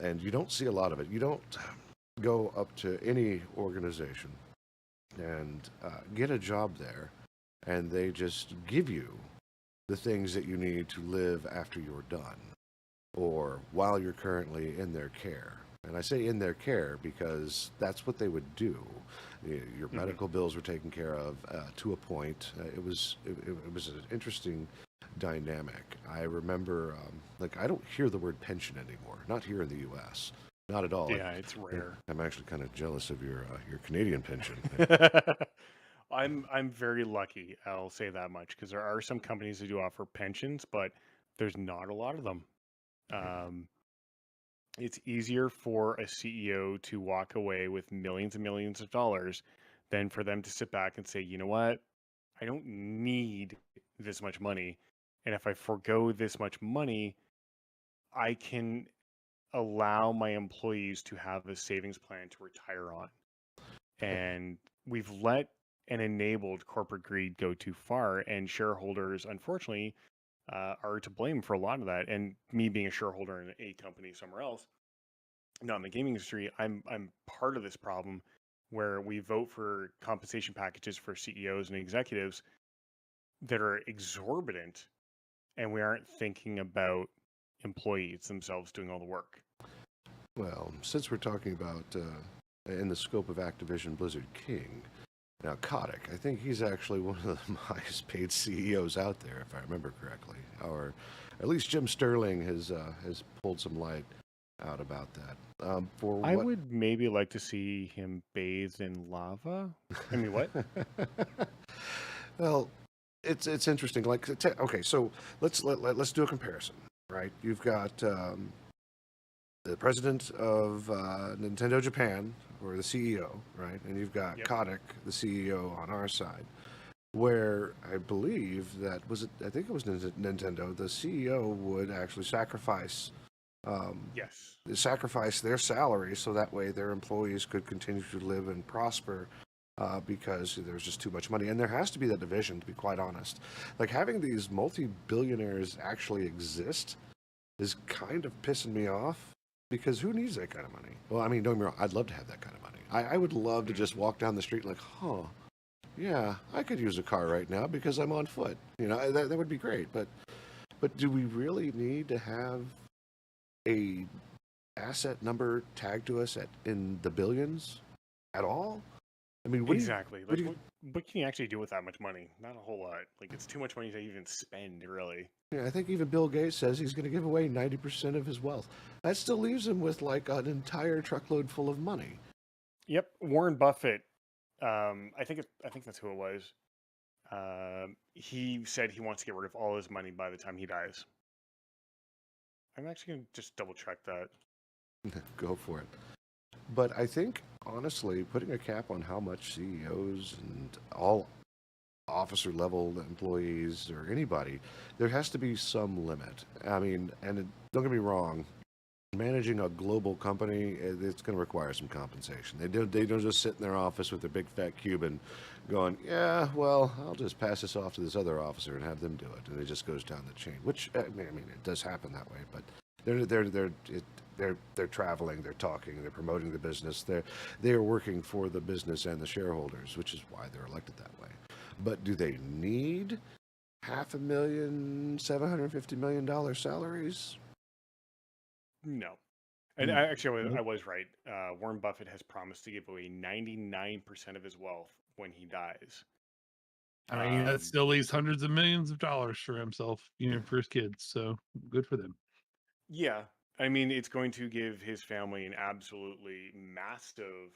And you don't see a lot of it. You don't go up to any organization and get a job there, and they just give you the things that you need to live after you're done, or while you're currently in their care. And I say in their care because that's what they would do. Your medical bills were taken care of to a point. It was an interesting dynamic. I remember, I don't hear the word pension anymore. Not here in the U.S. Not at all. Yeah, it's rare. I'm actually kind of jealous of your Canadian pension. I'm very lucky, I'll say that much, because there are some companies that do offer pensions, but there's not a lot of them. It's easier for a CEO to walk away with millions and millions of dollars than for them to sit back and say, you know what? I don't need this much money. And if I forego this much money, I can allow my employees to have a savings plan to retire on. And we've let and enabled corporate greed go too far, and shareholders, unfortunately, are to blame for a lot of that. And me being a shareholder in a company somewhere else, not in the gaming industry, I'm part of this problem, where we vote for compensation packages for CEOs and executives that are exorbitant, and we aren't thinking about employees themselves doing all the work. Well, since we're talking about in the scope of Activision Blizzard King, now Kotick, I think he's actually one of the highest paid CEOs out there, if I remember correctly. Or at least Jim Sterling has pulled some light. out about that. For I what? would maybe like to see him bathed in lava. I mean, what? Well, it's interesting. Like, okay, so let's do a comparison, right? You've got the president of Nintendo Japan, or the CEO, right? And you've got Yep. Kotick, the CEO, on our side, where I believe that I think it was Nintendo. The CEO would actually Yes. sacrifice their salary so that way their employees could continue to live and prosper. Because there's just too much money, and there has to be that division. To be quite honest, like having these multi-billionaires actually exist is kind of pissing me off, because who needs that kind of money? Well, I mean, don't get me wrong, I'd love to have that kind of money. I would love to just walk down the street like, yeah, I could use a car right now because I'm on foot. That would be great. But do we really need to have a asset number tagged to us in the billions at all? I mean, Exactly. Like, what can you actually do with that much money? Not a whole lot. Like, it's too much money to even spend, really. Yeah, I think even Bill Gates says he's going to give away 90% of his wealth. That still leaves him with like an entire truckload full of money. Yep. Warren Buffett. I think that's who it was. He said he wants to get rid of all his money by the time he dies. I'm actually gonna just double check that. Go for it. But I think, honestly, putting a cap on how much CEOs and all officer level employees or anybody, there has to be some limit. I mean, don't get me wrong, managing a global company, it's going to require some compensation. They don't just sit in their office with their big fat Cuban going, yeah, well, I'll just pass this off to this other officer and have them do it. And it just goes down the chain, which, I mean, it does happen that way, but they're traveling, they're talking, they're promoting the business. They're working for the business and the shareholders, which is why they're elected that way. But do they need $500,000, $750 million salaries? No. And I was right. Warren Buffett has promised to give away 99% of his wealth when he dies. I mean, that still leaves hundreds of millions of dollars for himself, for his kids. So good for them. Yeah. I mean, it's going to give his family an absolutely massive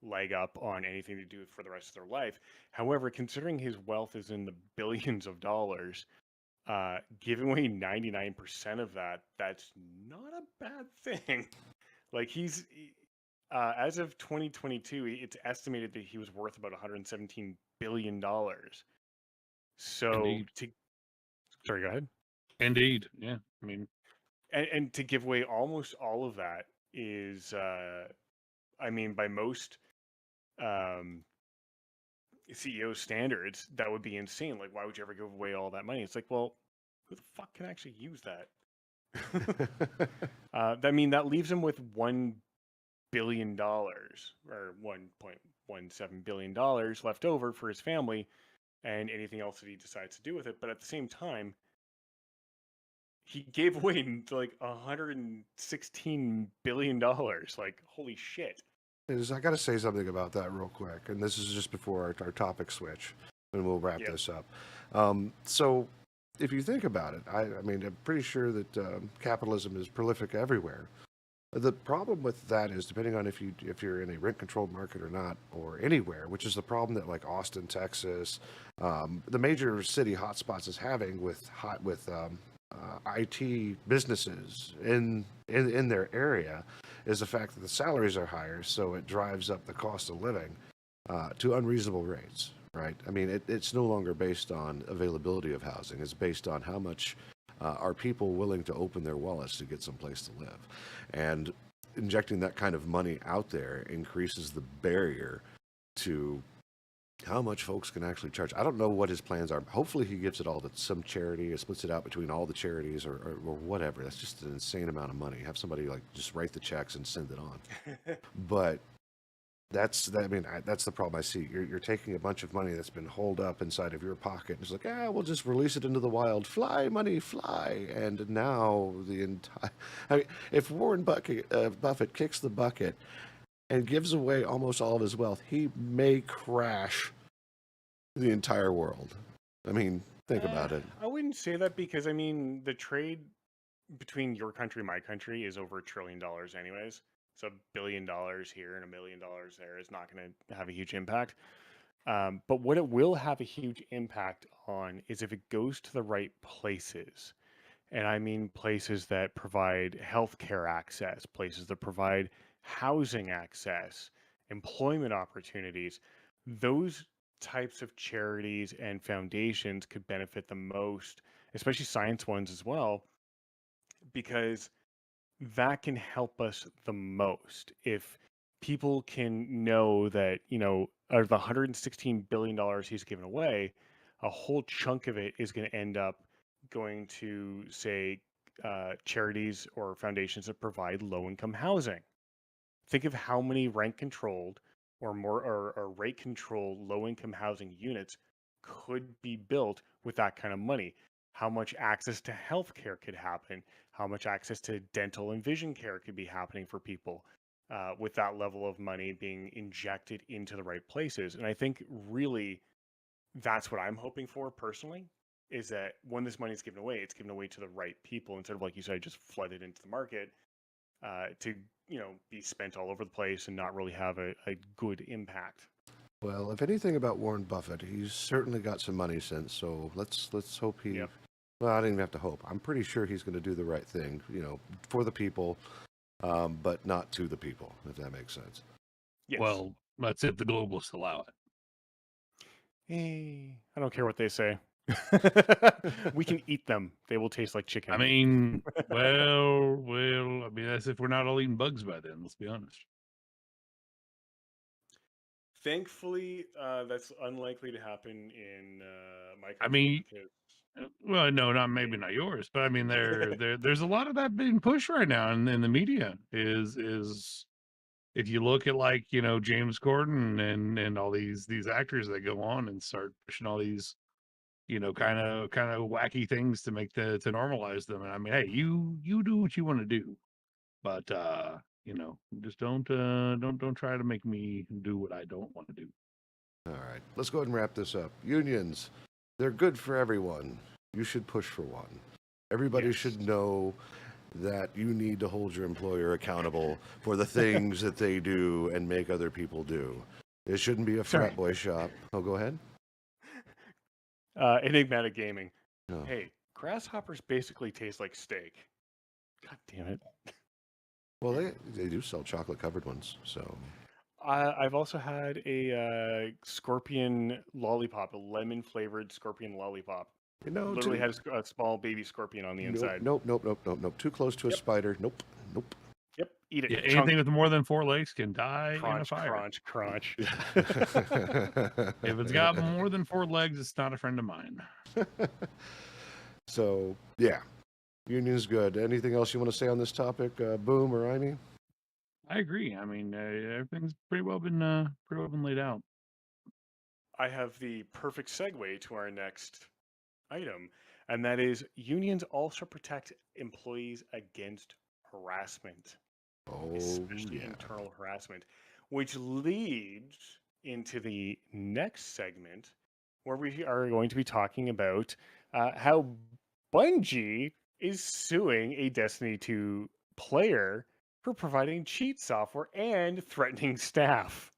leg up on anything to do for the rest of their life. However, considering his wealth is in the billions of dollars, giving away 99% of that's not a bad thing. Like as of 2022, it's estimated that he was worth about $117 billion. So Indeed. sorry, go ahead. Indeed. Yeah. I mean, And to give away almost all of that is, I mean, by most CEO standards, that would be insane. Like, why would you ever give away all that money? It's like, well, who the fuck can actually use that? I mean, that leaves him with $1 billion or $1.17 billion left over for his family and anything else that he decides to do with it. But at the same time, he gave away like $116 billion. Like, holy shit. I got to say something about that real quick, and this is just before our topic switch, and we'll wrap this up. So, if you think about it, I mean, I'm pretty sure that capitalism is prolific everywhere. The problem with that is, depending on if you're in a rent-controlled market or not, or anywhere, which is the problem that like Austin, Texas, the major city hotspots is having with IT businesses in their area, is the fact that the salaries are higher, so it drives up the cost of living to unreasonable rates, right? I mean, it's no longer based on availability of housing. It's based on how much are people willing to open their wallets to get someplace to live. And injecting that kind of money out there increases the barrier to how much folks can actually charge. I don't know what his plans are. Hopefully he gives it all to some charity or splits it out between all the charities or whatever. That's just an insane amount of money. Have somebody like just write the checks and send it on. But that's the problem I see. You're taking a bunch of money that's been holed up inside of your pocket. And it's like, we'll just release it into the wild. Fly, money, fly. And now if Warren Buffett kicks the bucket and gives away almost all of his wealth, he may crash the entire world. I mean, think about it. I wouldn't say that, because I mean, the trade between your country and my country is over $1 trillion anyways. So $1 billion here and $1 million there is not going to have a huge impact. But what it will have a huge impact on is if it goes to the right places. And I mean places that provide healthcare access, places that provide housing access, employment opportunities. Those types of charities and foundations could benefit the most, especially science ones as well, because that can help us the most. If people can know that, out of the $116 billion he's given away, a whole chunk of it is going to end up going to, say, charities or foundations that provide low income housing. Think of how many rent controlled or rate controlled low income housing units could be built with that kind of money. How much access to healthcare could happen, how much access to dental and vision care could be happening for people with that level of money being injected into the right places. And I think really that's what I'm hoping for personally, is that when this money is given away, it's given away to the right people instead of, like you said, just flooded into the market to be spent all over the place and not really have a good impact. Well, if anything about Warren Buffett, he's certainly got some money sense. So let's hope he. Yep. Well, I don't even have to hope. I'm pretty sure he's going to do the right thing, for the people, but not to the people, if that makes sense. Yes. Well, that's if the globalists allow it. Hey, I don't care what they say. We can eat them. They will taste like chicken. I mean, well, I mean, that's if we're not all eating bugs by then, let's be honest. Thankfully, that's unlikely to happen in my country. I mean, because well, no, maybe not yours, but I mean, there's a lot of that being pushed right now in the media. Is if you look at, like, James Corden and all these actors that go on and start pushing all these, kind of wacky things to normalize them. And I mean, hey, you do what you want to do, but just don't try to make me do what I don't want to do. All right, let's go ahead and wrap this up. Unions, they're good for everyone. You should push for one. Everybody should know that you need to hold your employer accountable for the things that they do and make other people do. It shouldn't be a frat boy shop. Oh, go ahead. Enigmatic Gaming. Oh. Hey, grasshoppers basically taste like steak. God damn it. Well, they do sell chocolate-covered ones, so... I've also had a scorpion lollipop, a lemon-flavored scorpion lollipop. Literally had a small baby scorpion on the inside. Nope. Too close to a spider. Nope. Yep, eat it. Yeah, anything with more than 4 legs can die in a fire. Crunch. If it's got more than 4 legs, it's not a friend of mine. So, yeah. Union's good. Anything else you want to say on this topic, Boom or Amy? I agree. I mean, everything's pretty well been laid out. I have the perfect segue to our next item, and that is unions also protect employees against harassment, especially internal harassment, which leads into the next segment where we are going to be talking about how Bungie is suing a Destiny 2 player for providing cheat software and threatening staff.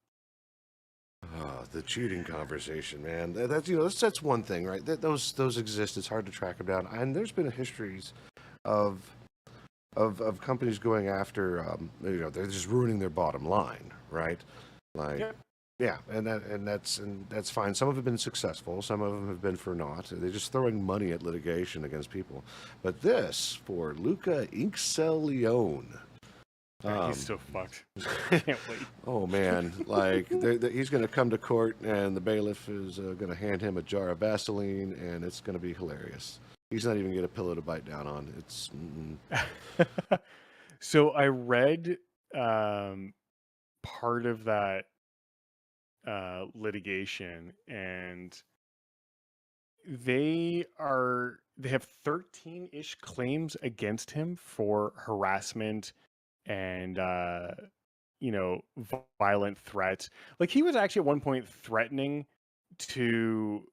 Oh, the cheating conversation, man. That's one thing, right? Those exist. It's hard to track them down, and there's been histories of companies going after, they're just ruining their bottom line, right? Like, yeah, and that's fine. Some of them have been successful. Some of them have been for naught. They're just throwing money at litigation against people. But this for Luca Inxelione. He's so fucked. Can't wait. Oh man, like he's going to come to court, and the bailiff is going to hand him a jar of Vaseline, and it's going to be hilarious. He's not even going to get a pillow to bite down on. It's. So I read part of that litigation, and they have 13-ish claims against him for harassment and violent threats. Like, he was actually at one point threatening to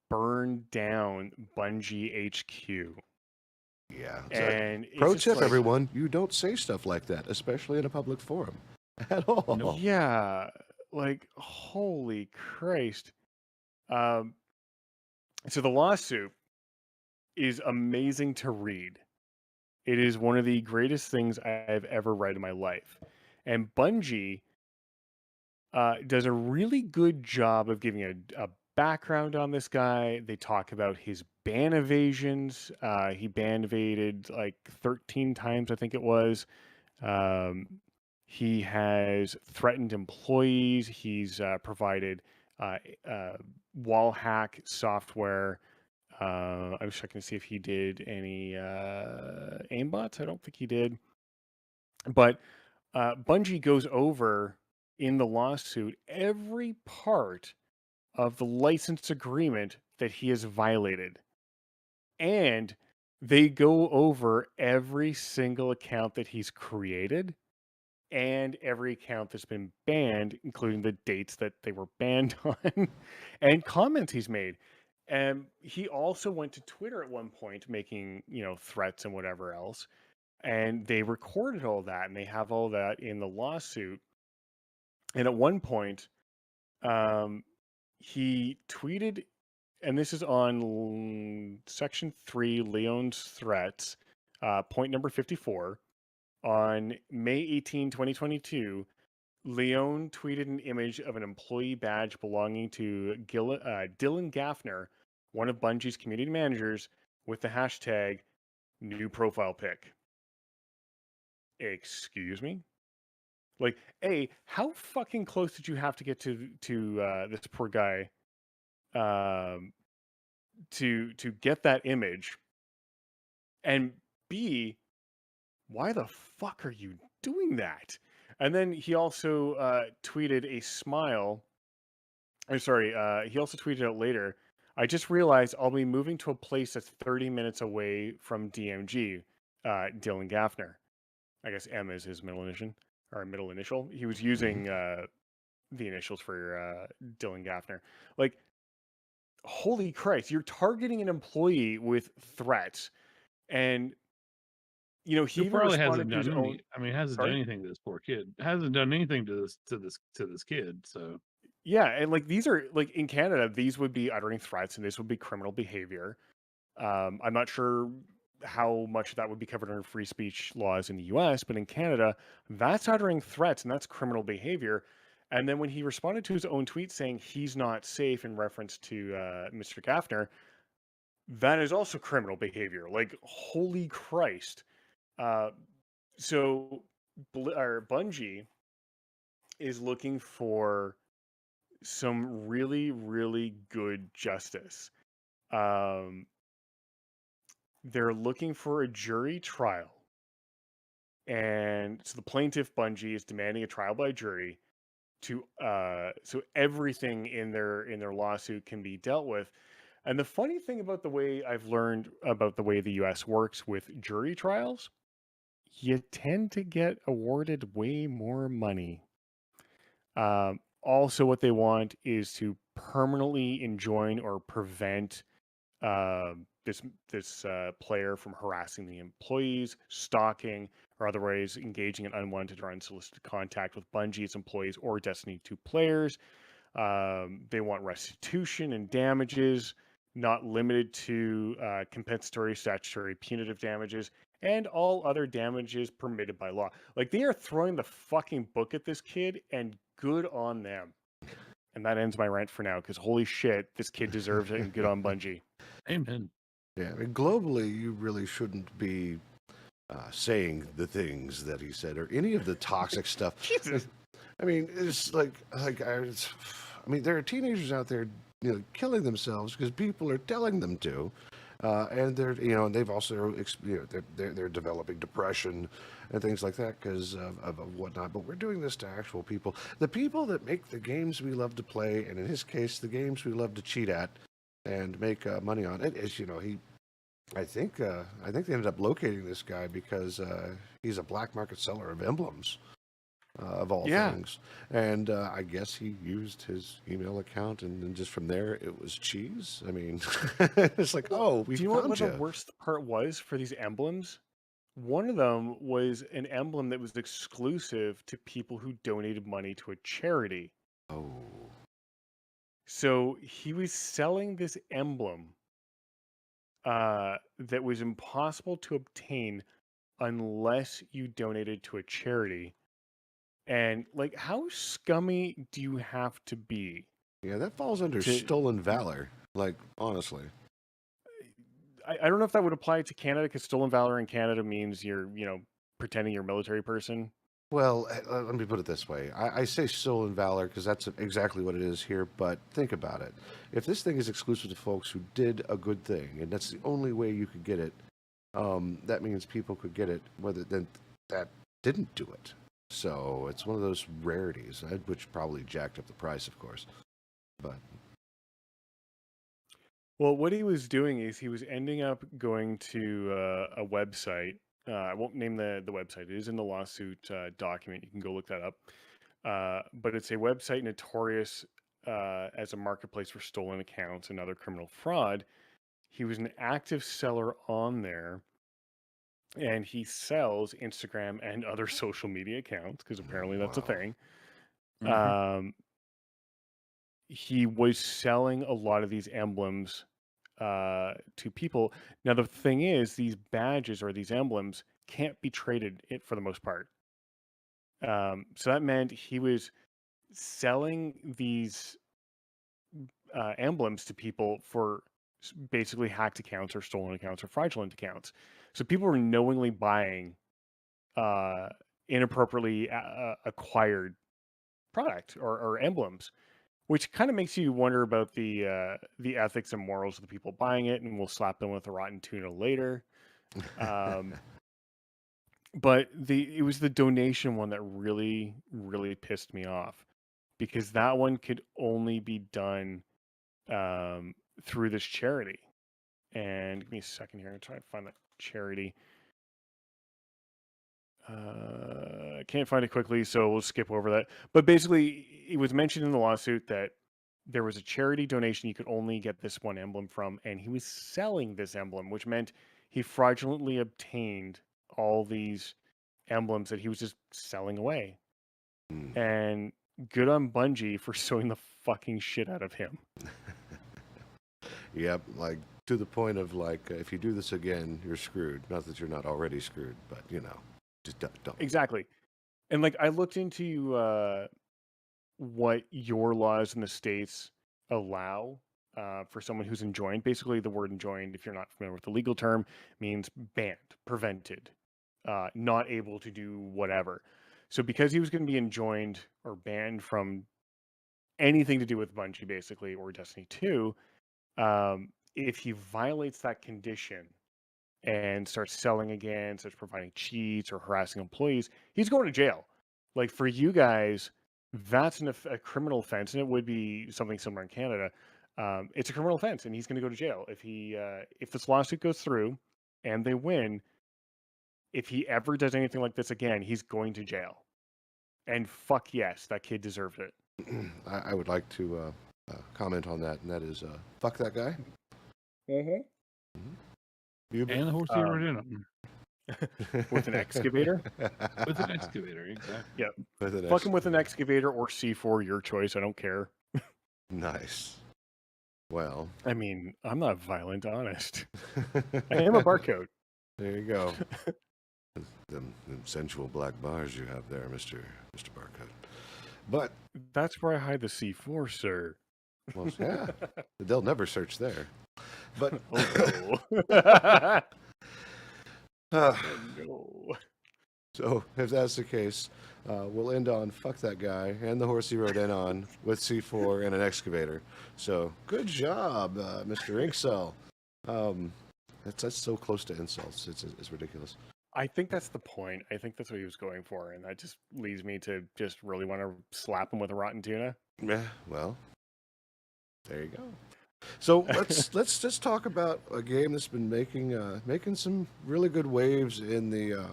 burn down Bungie HQ. Yeah. And Pro it's just tip, everyone: you don't say stuff like that, especially in a public forum, at all. yeah, like holy Christ. Um, so the lawsuit is amazing to read. It is one of the greatest things I've ever read in my life. And Bungie does a really good job of giving a background on this guy. They talk about his ban evasions. He ban evaded like 13 times, I think it was. Um, he has threatened employees. He's provided uh, uh, wall hack software. I was checking to see if he did any aimbots. I don't think he did. But Bungie goes over in the lawsuit every part of the license agreement that he has violated. And they go over every single account that he's created and every account that's been banned, including the dates that they were banned on and comments he's made. And he also went to Twitter at one point making, threats and whatever else. And they recorded all that and they have all that in the lawsuit. And at one point, he tweeted, and this is on section 3, Leon's threats, point number 54. On May 18, 2022, Leon tweeted an image of an employee badge belonging to Dylan Gaffner, one of Bungie's community managers, with the hashtag new profile pic. Excuse me? Like, how fucking close did you have to get to this poor guy to get that image? And B, why the fuck are you doing that? And then he also tweeted a smile. I'm sorry, he also tweeted out later, I just realized I'll be moving to a place that's 30 minutes away from DMG, Dylan Gaffner. I guess M is his middle initial. He was using the initials for Dylan Gaffner. Like, holy Christ, you're targeting an employee with threats. And, he He even probably responded hasn't to his done own. any. I mean, hasn't done Sorry? anything to this poor kid. Hasn't done anything to this kid. So Yeah, and like these are like in Canada, these would be uttering threats and this would be criminal behavior. I'm not sure how much that would be covered under free speech laws in the US, but in Canada, that's uttering threats and that's criminal behavior. And then when he responded to his own tweet saying he's not safe in reference to Mr. Gaffner, that is also criminal behavior. Like, holy Christ. Uh, so Bungie is looking for some really, really good justice. They're looking for a jury trial. And so the plaintiff, Bungie, is demanding a trial by jury to so everything in their lawsuit can be dealt with. And the funny thing about the way I've learned about the way the US works with jury trials, you tend to get awarded way more money. Also, what they want is to permanently enjoin or prevent this player from harassing the employees, stalking, or otherwise engaging in unwanted or unsolicited contact with Bungie's employees or Destiny 2 players. They want restitution and damages, not limited to compensatory, statutory, punitive damages, and all other damages permitted by law. Like, they are throwing the fucking book at this kid, and good on them. And that ends my rant for now, because holy shit, this kid deserves it, and good on Bungie. amen. Yeah, I mean, globally, you really shouldn't be saying the things that he said or any of the toxic stuff. Jesus. I mean, it's like there are teenagers out there, killing themselves because people are telling them to, and and they've also, they're developing depression and things like that because of whatnot. But we're doing this to actual people, the people that make the games we love to play, and in his case, the games we love to cheat at and make money on. It is, I think they ended up locating this guy because he's a black market seller of emblems. of all Yeah. things. And I guess he used his email account, and then just from there, it was cheese. I mean, it's like, oh, we Do you know found what you. the worst part was for these emblems? One of them was an emblem that was exclusive to people who donated money to a charity. Oh, So he was selling this emblem that was impossible to obtain unless you donated to a charity. And like, how scummy do you have to be yeah, that falls under to? stolen valor. Like, honestly. I don't know if that would apply to Canada, because stolen valor in Canada means you're, pretending you're a military person. Well, let me put it this way. I say stolen valor because that's exactly what it is here, but think about it. If this thing is exclusive to folks who did a good thing, and that's the only way you could get it, that means people could get it whether then that didn't do it. So it's one of those rarities, which probably jacked up the price, of course. But Well, what he was doing is he was ending up going to a website. I won't name the website. It is in the lawsuit document. You can go look that up. But it's a website notorious as a marketplace for stolen accounts and other criminal fraud. He was an active seller on there, and he sells Instagram and other social media accounts because apparently that's a wow. thing. Mhm. He was selling a lot of these emblems to people. Now, the thing is, these badges or these emblems can't be traded for the most part. So that meant he was selling these emblems to people for basically hacked accounts or stolen accounts or fraudulent accounts. So people were knowingly buying uh, inappropriately acquired product or emblems, which kind of makes you wonder about the ethics and morals of the people buying it, and we'll slap them with a rotten tuna later. Um, but it was the donation one that really, really pissed me off, because that one could only be done through this charity. And give me a second here. I'm trying to find that charity. I can't find it quickly, so we'll skip over that. But basically, it was mentioned in the lawsuit that there was a charity donation you could only get this one emblem from, and he was selling this emblem, which meant he fraudulently obtained all these emblems that he was just selling away. Hmm. And good on Bungie for suing the fucking shit out of him. Yep, like to the point of like, if you do this again, you're screwed. Not that you're not already screwed, but just don't. Exactly. And like, I looked into what your laws in the States allow for someone who's enjoined. Basically, the word enjoined, if you're not familiar with the legal term, means banned, prevented, not able to do whatever. So because he was going to be enjoined or banned from anything to do with Bungie, basically, or Destiny 2, if he violates that condition and starts selling again, starts providing cheats or harassing employees, he's going to jail. Like, for you guys, that's a criminal offense, and it would be something similar in Canada. It's a criminal offense, and he's going to go to jail if this lawsuit goes through and they win. If he ever does anything like this again, he's going to jail. And fuck yes, that kid deserved it. I would like to comment on that, and that is fuck that guy. Mm-hmm. You And the horse he rode in on. With an excavator? With an excavator, exactly. Yep. With an Fuck him with an excavator or C4, your choice. I don't care. Nice. Well, I mean, I'm not violent, honest. I am a barcode. there you go. them sensual black bars you have there, Mr. Barcode. But That's where I hide the C4, sir. well, yeah, they'll never search there. But Oh, no. uh, No. so if that's the case, we'll end on fuck that guy and the horse he rode in on with C4 and an excavator. So good job, Mr. Inkcell. That's so close to insults. It's ridiculous. I think that's the point. I think that's what he was going for, and that just leads me to just really want to slap him with a rotten tuna. Yeah, well, there you go. So let's just talk about a game that's been making some really good waves in the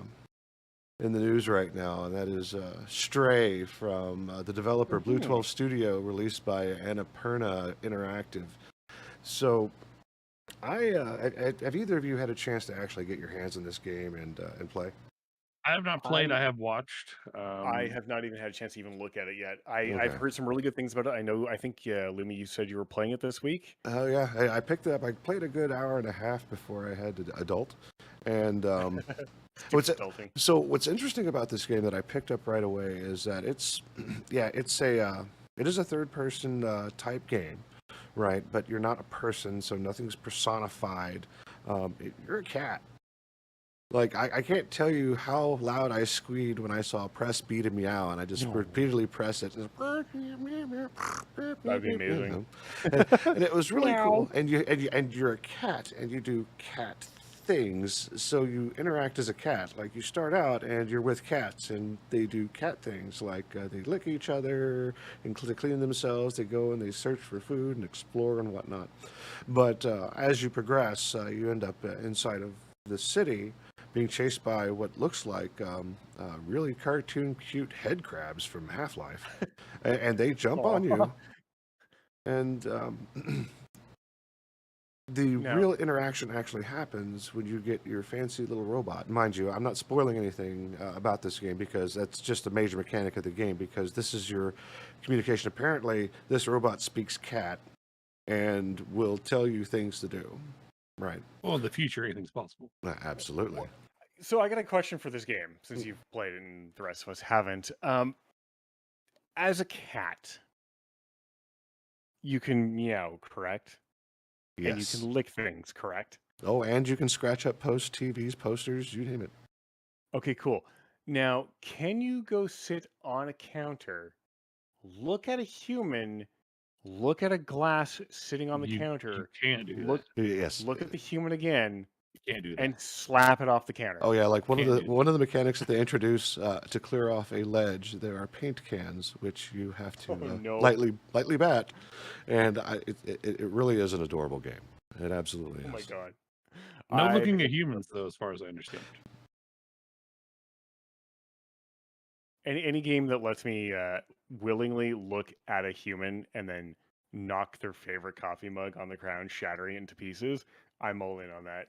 in the news right now, and that is Stray from the developer Blue 12 Studio, released by Annapurna Interactive. So, have either of you had a chance to actually get your hands on this game and play? I have not played. I have watched. I have not even had a chance to even look at it yet. I've Okay. heard some really good things about it. I think, Lumi, you said you were playing it this week. Oh yeah, I picked it up. I played a good hour and a half before I had to adult, and what's Adulting. so what's interesting about this game that I picked up right away is that it's it is a third person type game, right? But you're not a person, so nothing's personified. You're a cat. Like, I can't tell you how loud I squeaked when I saw press B to meow, and I just repeatedly pressed it. That'd be amazing. And it was really cool. And you're a cat, and you do cat things. So you interact as a cat. Like, you start out, and you're with cats, and they do cat things. Like, they lick each other, and they clean themselves. They go and they search for food and explore and whatnot. But as you progress, you end up inside of the city, being chased by what looks like really cartoon cute head crabs from Half-Life. And they jump on you. And the real interaction actually happens when you get your fancy little robot. Mind you, I'm not spoiling anything about this game, because that's just a major mechanic of the game, because this is your communication. Apparently, this robot speaks cat and will tell you things to do. Right. Well, in the future, anything's possible. Absolutely. So I got a question for this game, since you've played it and the rest of us haven't. As a cat, you can meow, correct? Yes. And you can lick things, correct? Oh, and you can scratch up posts, TVs, posters, you name it. Okay, cool. Now, can you go sit on a counter, look at a human, look at a glass sitting on the counter, You can't do look, Yes. look at the human again, You can't do that. and slap it off the counter? Oh yeah, like one Can't of do the that. one of the mechanics that they introduce to clear off a ledge, there are paint cans which you have to no. lightly bat, and it really is an adorable game. It absolutely is. Oh my god. No looking at humans, though, as far as I understand. Any game that lets me willingly look at a human and then knock their favorite coffee mug on the ground, shattering it into pieces, I'm all in on that.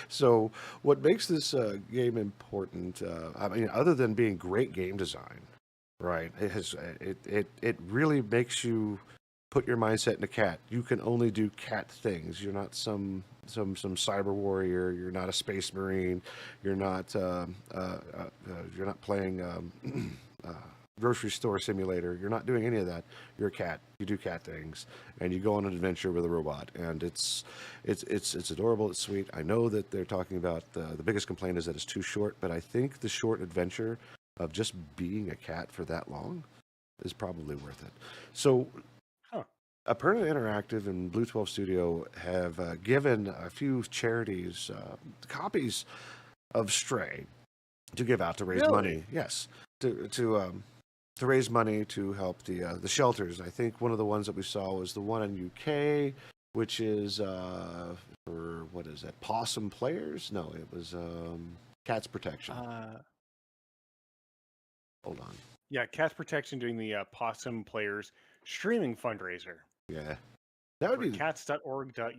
So, what makes this game important? I mean, other than being great game design, right? It really makes you put your mindset in a cat. You can only do cat things. You're not some cyber warrior. You're not a space marine. You're not playing grocery store simulator. You're not doing any of that. You're a cat. You do cat things, and you go on an adventure with a robot, and it's adorable. It's sweet. I know that they're talking about the biggest complaint is that it's too short, but I think the short adventure of just being a cat for that long is probably worth it. So. Annapurna Interactive and Blue 12 Studio have given a few charities copies of Stray to give out to raise money. Yes, to raise money to help the shelters. I think one of the ones that we saw was the one in UK, which is for what is that? Possum Players? No, it was Cats Protection. Hold on. Yeah, Cats Protection doing the Possum Players streaming fundraiser. Yeah, that would be cats.org.uk.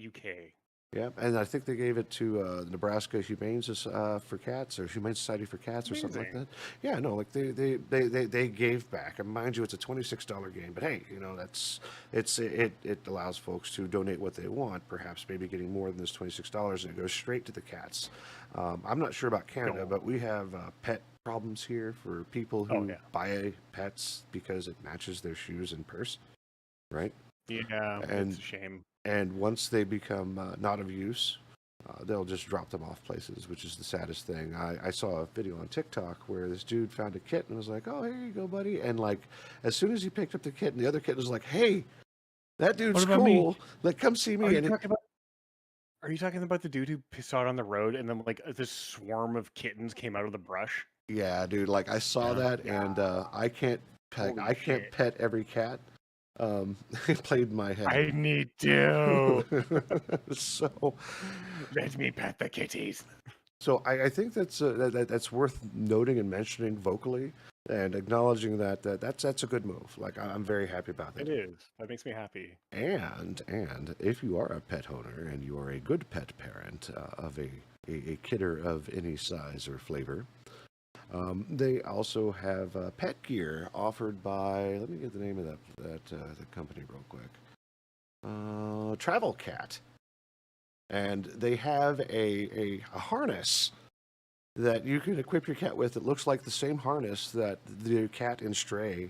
Yeah, and I think they gave it to Nebraska Humane for Cats, or Humane Society for Cats, or something like that. Yeah, no, like they gave back. And mind you, it's a $26 game, but hey, you know it allows folks to donate what they want. Perhaps maybe getting more than this $26, and it goes straight to the cats. I'm not sure about Canada, but we have pet problems here for people who buy pets because it matches their shoes and purse, right? Yeah, it's a shame. And once they become not of use, they'll just drop them off places, which is the saddest thing. I saw a video on TikTok where this dude found a kitten and was like, "Oh, here you go, buddy." And like, as soon as he picked up the kitten, the other kitten was like, "Hey, that dude's cool. Like, come see me." Are you talking about the dude who saw it on the road and then like this swarm of kittens came out of the brush? Yeah, dude. Like, I saw that, and I can't pet every cat. It played in my head. I need to. So Let me pet the kitties. So I think that's worth noting and mentioning vocally and acknowledging that's a good move. Like I'm very happy about that. It is. That makes me happy. And if you are a pet owner and you are a good pet parent of a kidder of any size or flavor, they also have pet gear offered by, let me get the name of the company real quick, Travel Cat. And they have a harness that you can equip your cat with. It looks like the same harness that the cat in Stray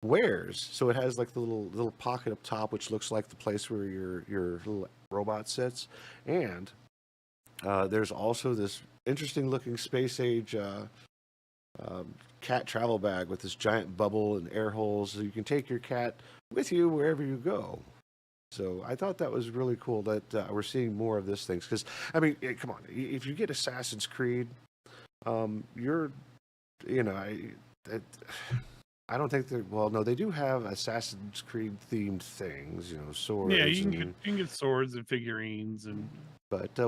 wears. So it has like the little pocket up top, which looks like the place where your little robot sits. And there's also this interesting looking space age cat travel bag with this giant bubble and air holes, so you can take your cat with you wherever you go. So I thought that was really cool that we're seeing more of this things. Because I mean, come on, if you get Assassin's Creed, you're, you know, I don't think that. Well, no, they do have Assassin's Creed themed things, you know, swords. Yeah, you can get swords and figurines and. But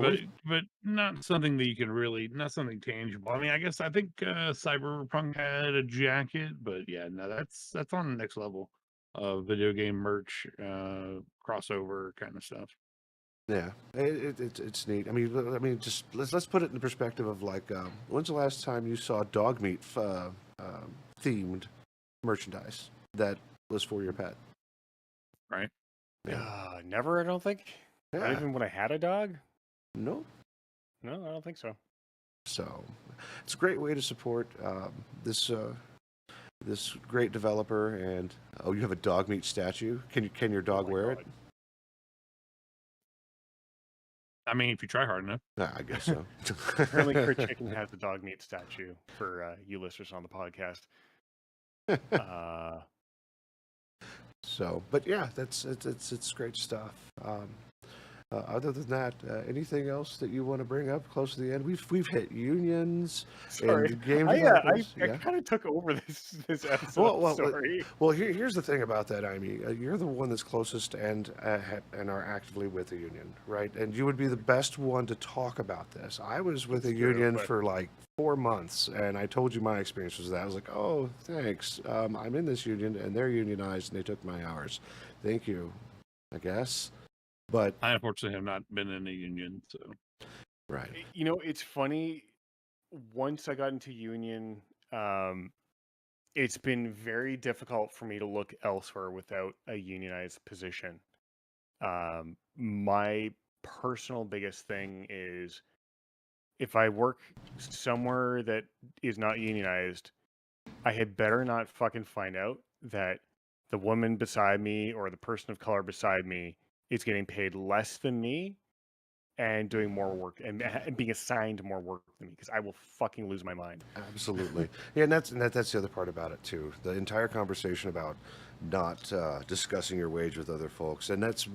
not something that you can really, not something tangible. I mean, I think Cyberpunk had a jacket, but yeah, no, that's on the next level of video game merch, crossover kind of stuff. Yeah, it's neat. I mean, just let's put it in the perspective of like, when's the last time you saw dog meat themed merchandise that was for your pet? Right. Yeah. Never, I don't think. Yeah. Not even when I had a dog. No. No, I don't think so. So, it's a great way to support this great developer. And you have a dog meat statue. Can your dog wear it? I mean, if you try hard enough. I guess so. Apparently, Kurt Chicken has a dog meat statue for you listeners on the podcast. So, but yeah, it's great stuff. Other than that, anything else that you want to bring up close to the end? We've hit unions. Sorry, and game I developers. kind of took over this episode. Sorry. Well, here's the thing about that, IME. You're the one that's closest and are actively with the union, right? And you would be the best one to talk about this. I was with a union for like 4 months, and I told you my experience was that. I was like, oh, thanks. I'm in this union, and they're unionized, and they took my hours. Thank you, I guess. But I unfortunately have not been in a union, so. Right. You know, it's funny. Once I got into union, it's been very difficult for me to look elsewhere without a unionized position. My personal biggest thing is if I work somewhere that is not unionized, I had better not fucking find out that the woman beside me or the person of color beside me is getting paid less than me and doing more work and being assigned more work than me, because I will fucking lose my mind. Absolutely. Yeah, and that's the other part about it too. The entire conversation about not discussing your wage with other folks, and that's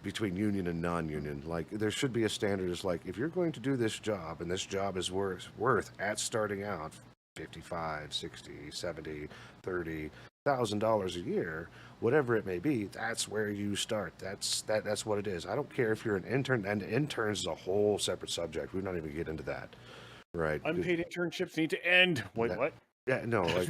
between union and non-union. Like there should be a standard. Is like if you're going to do this job and this job is worth at starting out $55, $60, $70, $30,000 a year, whatever it may be, that's where you start. That's what it is. I don't care if you're an intern, and interns is a whole separate subject. We're not even get into that, right? Unpaid internships need to end. Wait, Yeah. what? Yeah, no, like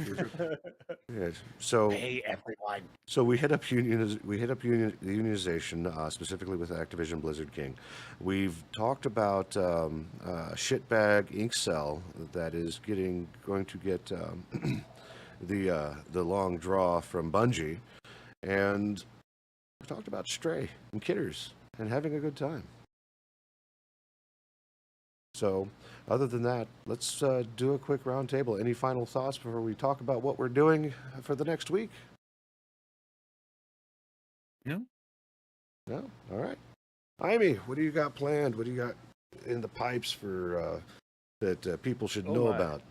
yeah, so Pay everyone. So we hit up unionization, specifically with Activision Blizzard King. We've talked about shitbag ink cell that is going to get the long draw from Bungie, and we talked about Stray and Kidders and having a good time. So, other than that, let's do a quick roundtable. Any final thoughts before we talk about what we're doing for the next week? No. No? All right. Amy, what do you got planned? What do you got in the pipes for that people should know about?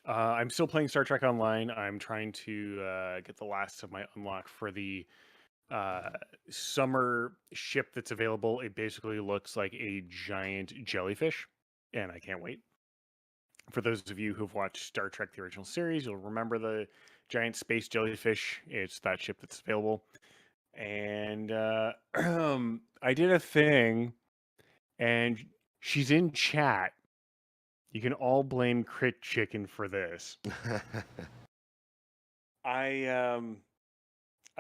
I'm still playing Star Trek Online. I'm trying to get the last of my unlock for the summer ship that's available. It basically looks like a giant jellyfish, and I can't wait. For those of you who've watched Star Trek, the original series, you'll remember the giant space jellyfish. It's that ship that's available. And I did a thing, and She's in chat. You can all blame Crit Chicken for this. I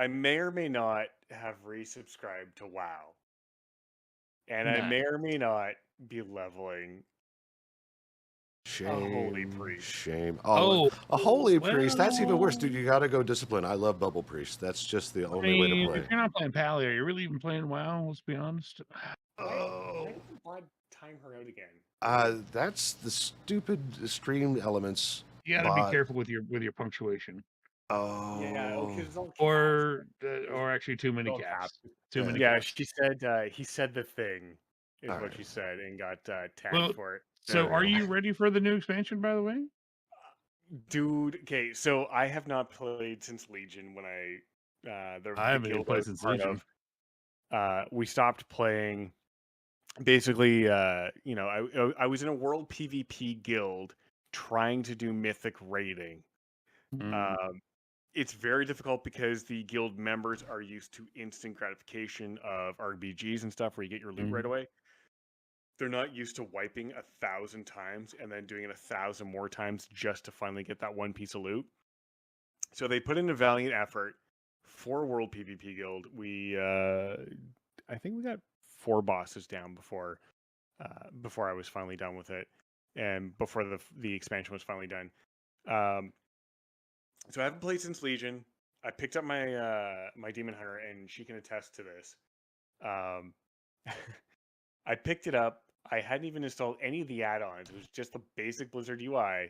may or may not have resubscribed to WoW. And I may or may not be leveling a holy priest. Shame. Oh, a holy priest. That's even worse, dude. well, You gotta go discipline. I love bubble priest. That's just the I only way to mean, play. if you're not playing Pally, are you really even playing WoW? Let's be honest. Why Oh, did the bot time her out again? that's the stupid stream elements You got to be bot. careful with your punctuation, Yeah, Oh, because it's all caps. or actually too many all caps. caps. Too many. Yeah, caps. she said he said the thing is All what right. she said and got tagged Well, for it. So, There we are go. you ready for the new expansion? By the way, Dude, okay, so I have not played since Legion when the I haven't even guild I played was since part Legion. of. We stopped playing. Basically, you know, I was in a world PvP guild trying to do mythic raiding. It's very difficult because the guild members are used to instant gratification of RBGs and stuff where you get your loot right away. They're not used to wiping 1,000 times and then doing it 1,000 more times just to finally get that one piece of loot. So they put in a valiant effort for World PvP Guild. We, I think we got 4 bosses down before I was finally done with it, and before the expansion was finally done. So I haven't played since Legion. I picked up my my Demon Hunter, and she can attest to this. Um, I picked it up. I hadn't even installed any of the add-ons. It was just the basic Blizzard UI,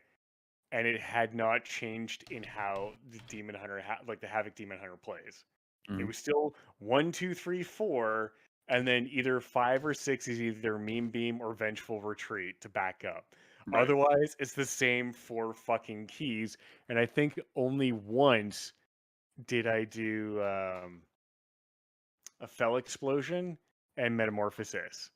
and it had not changed in how the Demon Hunter, like the Havoc Demon Hunter, plays. It was still 1, 2, 3, 4, and then either 5 or 6 is either Meme Beam or Vengeful Retreat to back up. Right. Otherwise, it's the same 4 fucking keys. And I think only once did I do a Fell Explosion and Metamorphosis.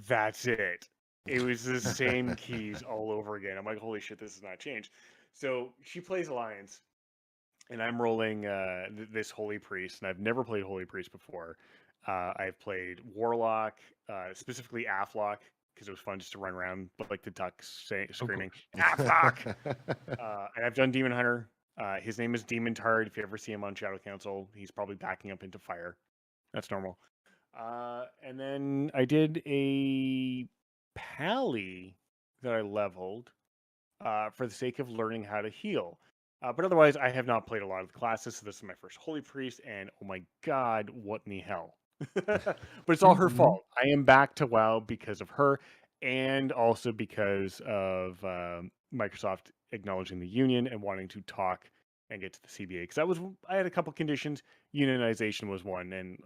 That's it. It was the same keys all over again. I'm like, holy shit, this has not changed. So she plays Alliance, and I'm rolling this Holy Priest, and I've never played Holy Priest before. I've played Warlock, specifically Afflock, because it was fun just to run around like the duck screaming, Afflock! And I've done Demon Hunter. His name is Demon Tard. If you ever see him on Shadow Council, he's probably backing up into fire. That's normal. And then I did a Pally that I leveled for the sake of learning how to heal. But otherwise, I have not played a lot of the classes, so this is my first Holy Priest, and oh my god, what in the hell? But it's all her fault. I am back to WoW because of her, and also because of Microsoft acknowledging the union and wanting to talk and get to the CBA. Because I had a couple conditions. Unionization was one, and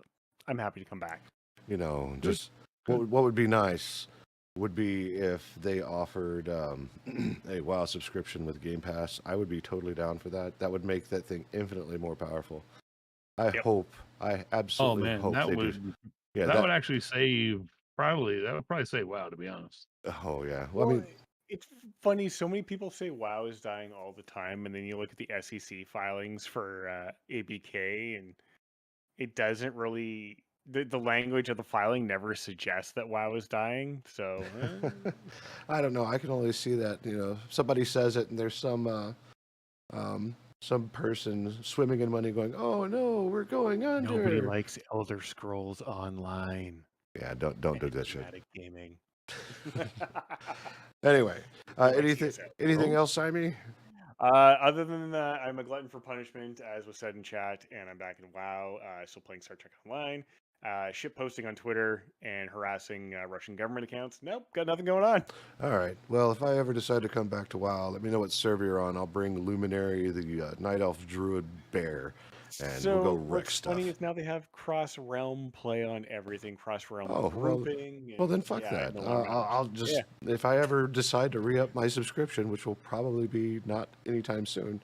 I'm happy to come back. You know, just what would be nice would be if they offered a WoW subscription with Game Pass. I would be totally down for that. That would make that thing infinitely more powerful. I absolutely hope that they would do. Yeah, that would actually save that would probably save WoW, to be honest. Oh yeah. Well, I mean, it's funny. So many people say WoW is dying all the time, and then you look at the SEC filings for ABK, and it doesn't really. The language of the filing never suggests that WoW is dying. So I don't know. I can only see that, you know, somebody says it and there's some person swimming in money going, "Oh no, we're going under." nobody likes Elder Scrolls Online. Yeah, don't do that shit. Gaming. Anyway, anything else, Simon? Other than that, I'm a glutton for punishment, as was said in chat, and I'm back in WoW, still playing Star Trek Online. Shit posting on Twitter and harassing Russian government accounts. Nope, got nothing going on. All right. Well, if I ever decide to come back to WoW, let me know what server you're on. I'll bring Luminary, the Night Elf Druid Bear, and we'll go wreck what's stuff. funny is now they have cross-realm play on everything, cross-realm grouping. Well, then fuck that. I'll just, if I ever decide to re-up my subscription, which will probably be not anytime soon,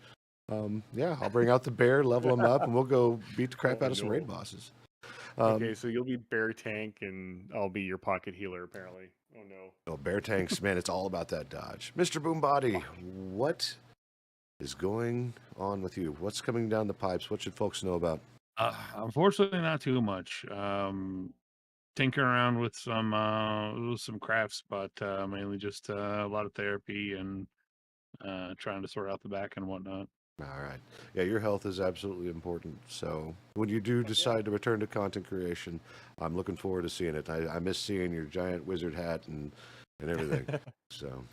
I'll bring out the bear, level him up, and we'll go beat the crap out of some raid bosses. Okay, so you'll be bear tank, and I'll be your pocket healer, apparently. Oh, no. Oh, bear tanks, man, it's all about that dodge. MrBoombati, what is going on with you? What's coming down the pipes? What should folks know about? Unfortunately, not too much. tinkering around with some crafts, but mainly just a lot of therapy and trying to sort out the back and whatnot. All right. Yeah, your health is absolutely important. So when you do decide to return to content creation, I'm looking forward to seeing it. I miss seeing your giant wizard hat and everything. So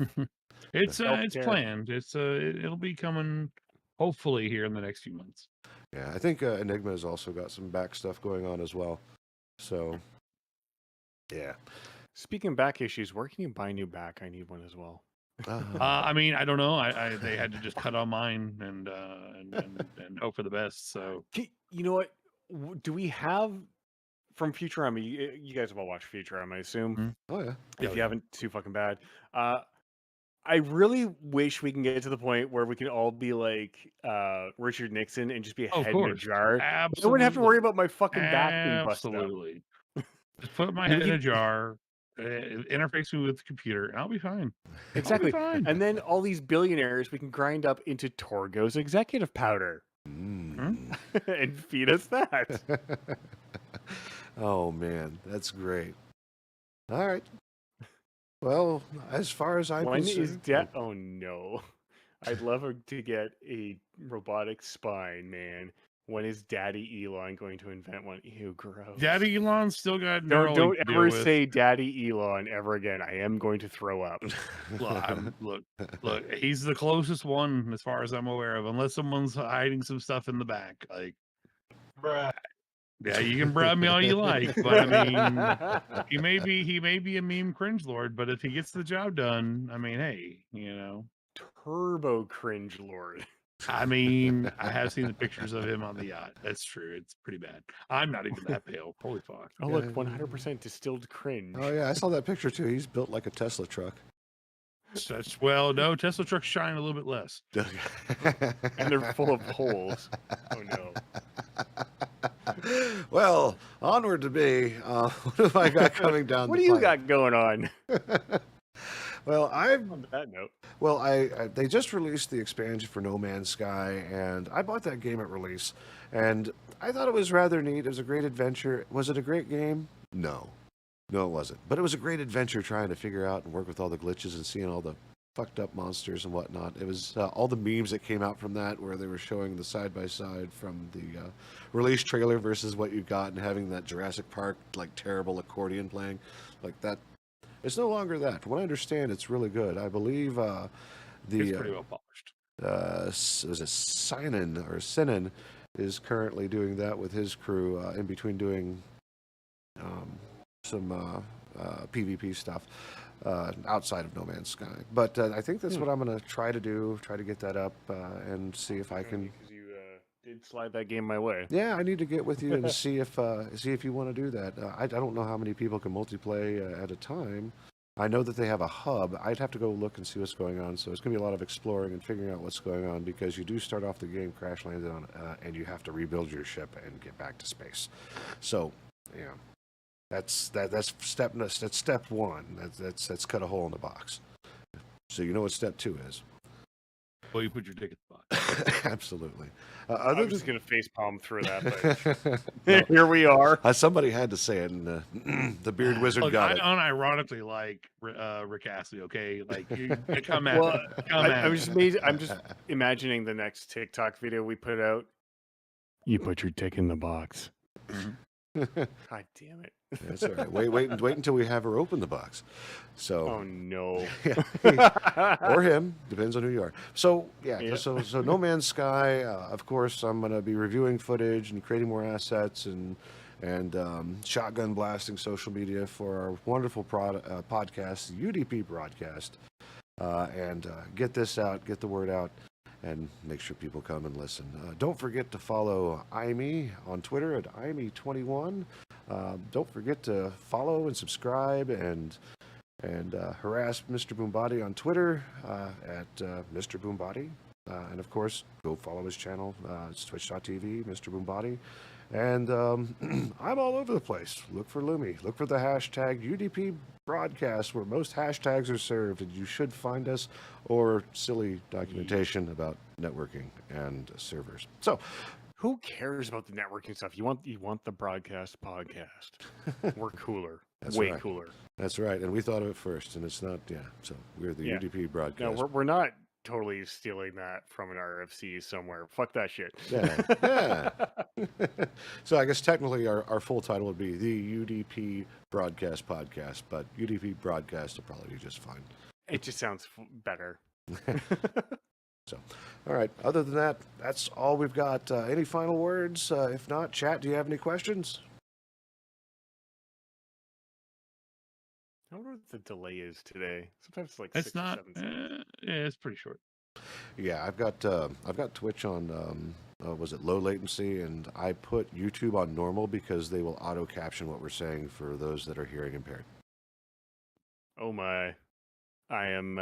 It's Healthcare. planned. It'll be coming hopefully here in the next few months. yeah, I think Enigma has also got some back stuff going on as well. So yeah. Speaking of back issues, where can you buy a new back? I need one as well. I mean, I don't know. They had to just cut on mine and hope for the best. So You know what? Do we have from Futurama? You guys have all watched Futurama, I assume. Oh yeah. If you haven't, too fucking bad. I really wish we can get to the point where we can all be like Richard Nixon and just be a of head in a course, jar. absolutely. I wouldn't have to worry about my fucking back being busted up. Absolutely. Just put my head in a jar, interface me with the computer, and I'll be fine. Exactly. I'll be fine. And then all these billionaires we can grind up into Torgo's executive powder Mm. and feed us that. Oh man, that's great. All right. Well, as far as I'm When is concerned, oh no. I'd love to get a robotic spine, man. When is Daddy Elon going to invent one? Ew, gross. Daddy Elon's still got Don't Neuralink to ever deal with. say Daddy Elon ever again. I am going to throw up. Look, he's the closest one as far as I'm aware of, unless someone's hiding some stuff in the back. Like, Bruh. yeah, you can brab me all you like, but I mean, he may be a meme cringe lord, but if he gets the job done, I mean, hey, you know, Turbo cringe lord. I mean, I have seen the pictures of him on the yacht. That's true. It's pretty bad. I'm not even that pale. Holy fuck. Oh look, 100% distilled cringe. oh yeah, I saw that picture too. He's built like a Tesla truck. No, Tesla trucks shine a little bit less. And they're full of holes. Oh no. Well, onward to me. What have I got coming down? What the do you pipe? got going on? Well, On that note. Well, they just released the expansion for No Man's Sky, and I bought that game at release, and I thought it was rather neat. It was a great adventure. Was it a great game? No, it wasn't. But it was a great adventure trying to figure out and work with all the glitches and seeing all the fucked up monsters and whatnot. It was all the memes that came out from that, where they were showing the side by side from the release trailer versus what you got, and having that Jurassic Park like terrible accordion playing, like that. It's no longer that. From what I understand, it's really good. I believe It's pretty well polished. was it Sinan is currently doing that with his crew in between doing some PvP stuff outside of No Man's Sky. But I think that's what I'm going to try to do, try to get that up and see if I can. Because you did slide that game my way. Yeah, I need to get with you and see if you want to do that. I don't know how many people can multiplay at a time. I know that they have a hub. I'd have to go look and see what's going on. So it's going to be a lot of exploring and figuring out what's going on, because you do start off the game crash landed on, and you have to rebuild your ship and get back to space. So, yeah, that's step one. That's cut a hole in the box. So you know what step 2 is. Well, you put your ticket in the box. Absolutely. I'm just going to facepalm through that. But here we are. Somebody had to say it, and the beard wizard Look, got I it. unironically like Rick Astley. Okay, like you come at Well, me. Come at me. I'm just imagining the next TikTok video we put out. You put your dick in the box. God damn it. That's all right. Wait until we have her open the box. So. Oh no. Or him, depends on who you are. So yeah. Yeah. So No Man's Sky. Of course, I'm going to be reviewing footage and creating more assets and shotgun blasting social media for our wonderful podcast, UDP Broadcast, and get this out, get the word out, and make sure people come and listen. Don't forget to follow IME on Twitter at IME21. Don't forget to follow and subscribe and harass MrBoombati on Twitter at MrBoombati. And of course, go follow his channel. It's twitch.tv, MrBoombati. And I'm all over the place. Look for Lumi. Look for the hashtag UDP Broadcast, where most hashtags are served, and you should find us, or silly documentation about networking and servers. So, Who cares about the networking stuff? You want the broadcast podcast. We're cooler. That's Way right. cooler. That's right. And we thought of it first, and it's not. Yeah. So we're the Yeah. UDP Broadcast. No, we're not totally stealing that from an RFC somewhere. Fuck that shit. Yeah. So I guess technically our full title would be the UDP Broadcast Podcast, but UDP Broadcast will probably be just fine. It just sounds better. So, all right. Other than that, that's all we've got. Any final words? If not, chat, do you have any questions? I wonder what the delay is today. Sometimes it's like It's 6 or not. 7 seconds. Yeah, it's pretty short. Yeah, I've got Twitch on was it low latency, and I put YouTube on normal because they will auto caption what we're saying for those that are hearing impaired. Oh my. I am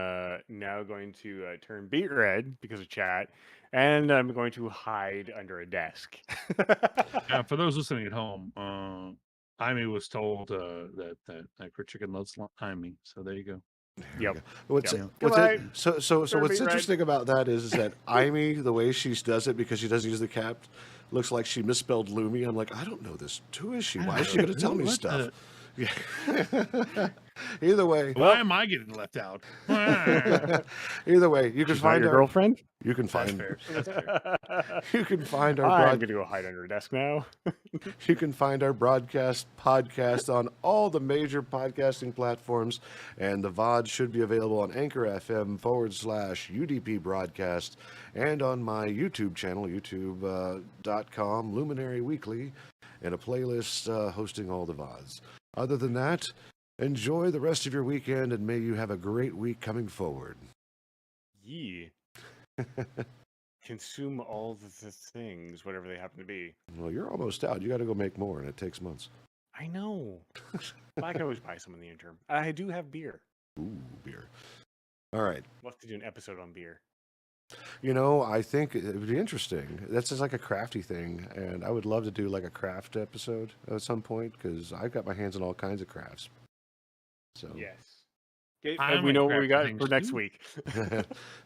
now going to turn beet red because of chat, and I'm going to hide under a desk. Yeah, for those listening at home, IMEI was told that Crit Chicken loves IMEI, so there you go. Yep. What's Yep. so Turn what's beet red. interesting about that is that IMEI, the way she does it, because she doesn't use the cap, looks like she misspelled Lumi. I'm like, I don't know this. Who is she? Why is she going to tell me What stuff? the- Yeah. Either way, Why am I getting left out? either way, you can She's not find your our girlfriend. you can That's find fair. That's fair. you can find our I'm going to go hide under a desk now. You can find our broadcast podcast on all the major podcasting platforms, and the VOD should be available on Anchor FM /UDP Broadcast and on my YouTube channel, youtube.com, LuminariWeekly, and a playlist hosting all the VODs. Other than that, enjoy the rest of your weekend, and may you have a great week coming forward. Yeah. Consume all the things, whatever they happen to be. Well, you're almost out. You got to go make more, and it takes months. I know. But I can always buy some in the interim. I do have beer. Ooh, beer. All right. We'll have to do an episode on beer. You know, I think it would be interesting. That's just like a crafty thing, and I would love to do like a craft episode at some point because I've got my hands on all kinds of crafts. So Yes. Okay, I and we might know what grab we got things for next too. week.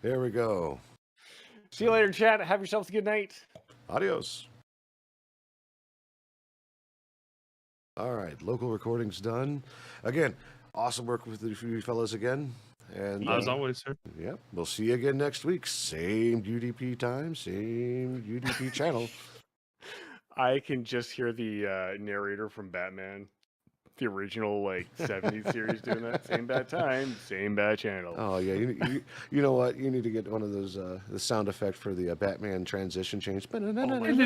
there we go. See you later, chat. Have yourselves a good night. Adios. All right, local recordings done. Again, awesome work with you fellas again. And As always, sir. yep, we'll see you again next week. Same UDP time, same UDP channel. I can just hear the narrator from Batman, the original like 70s series doing that. Same bad time, same bad channel. Oh yeah, you know what? You need to get one of those the sound effect for the Batman transition change. Oh my God.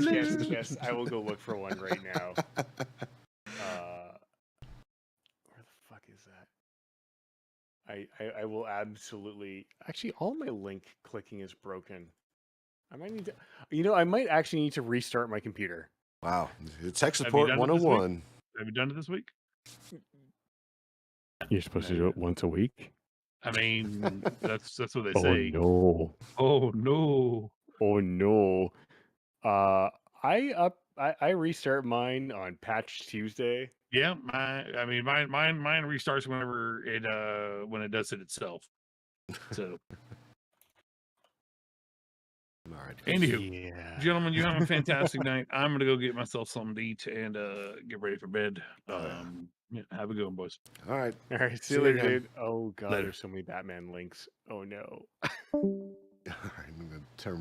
Okay, yes. I will go look for one right now. Where the fuck is that? I will absolutely. Actually, all my link clicking is broken. I might need to. I might actually need to restart my computer. Wow, tech you support done it this 101. Have you done it this week? You're supposed to do it once a week. I mean, that's what they Oh say. no! Oh no! Oh no! I restart mine on Patch Tuesday. Yeah, mine restarts whenever when it does it itself. So, All right. anywho, Yeah. gentlemen, you have a fantastic night. I'm gonna go get myself something to eat and get ready for bed. Yeah, have a good one, boys. All right. All right. See See you you later, again. dude. Oh god, Later. there's so many Batman links. Oh no. All right. I'm gonna terminate.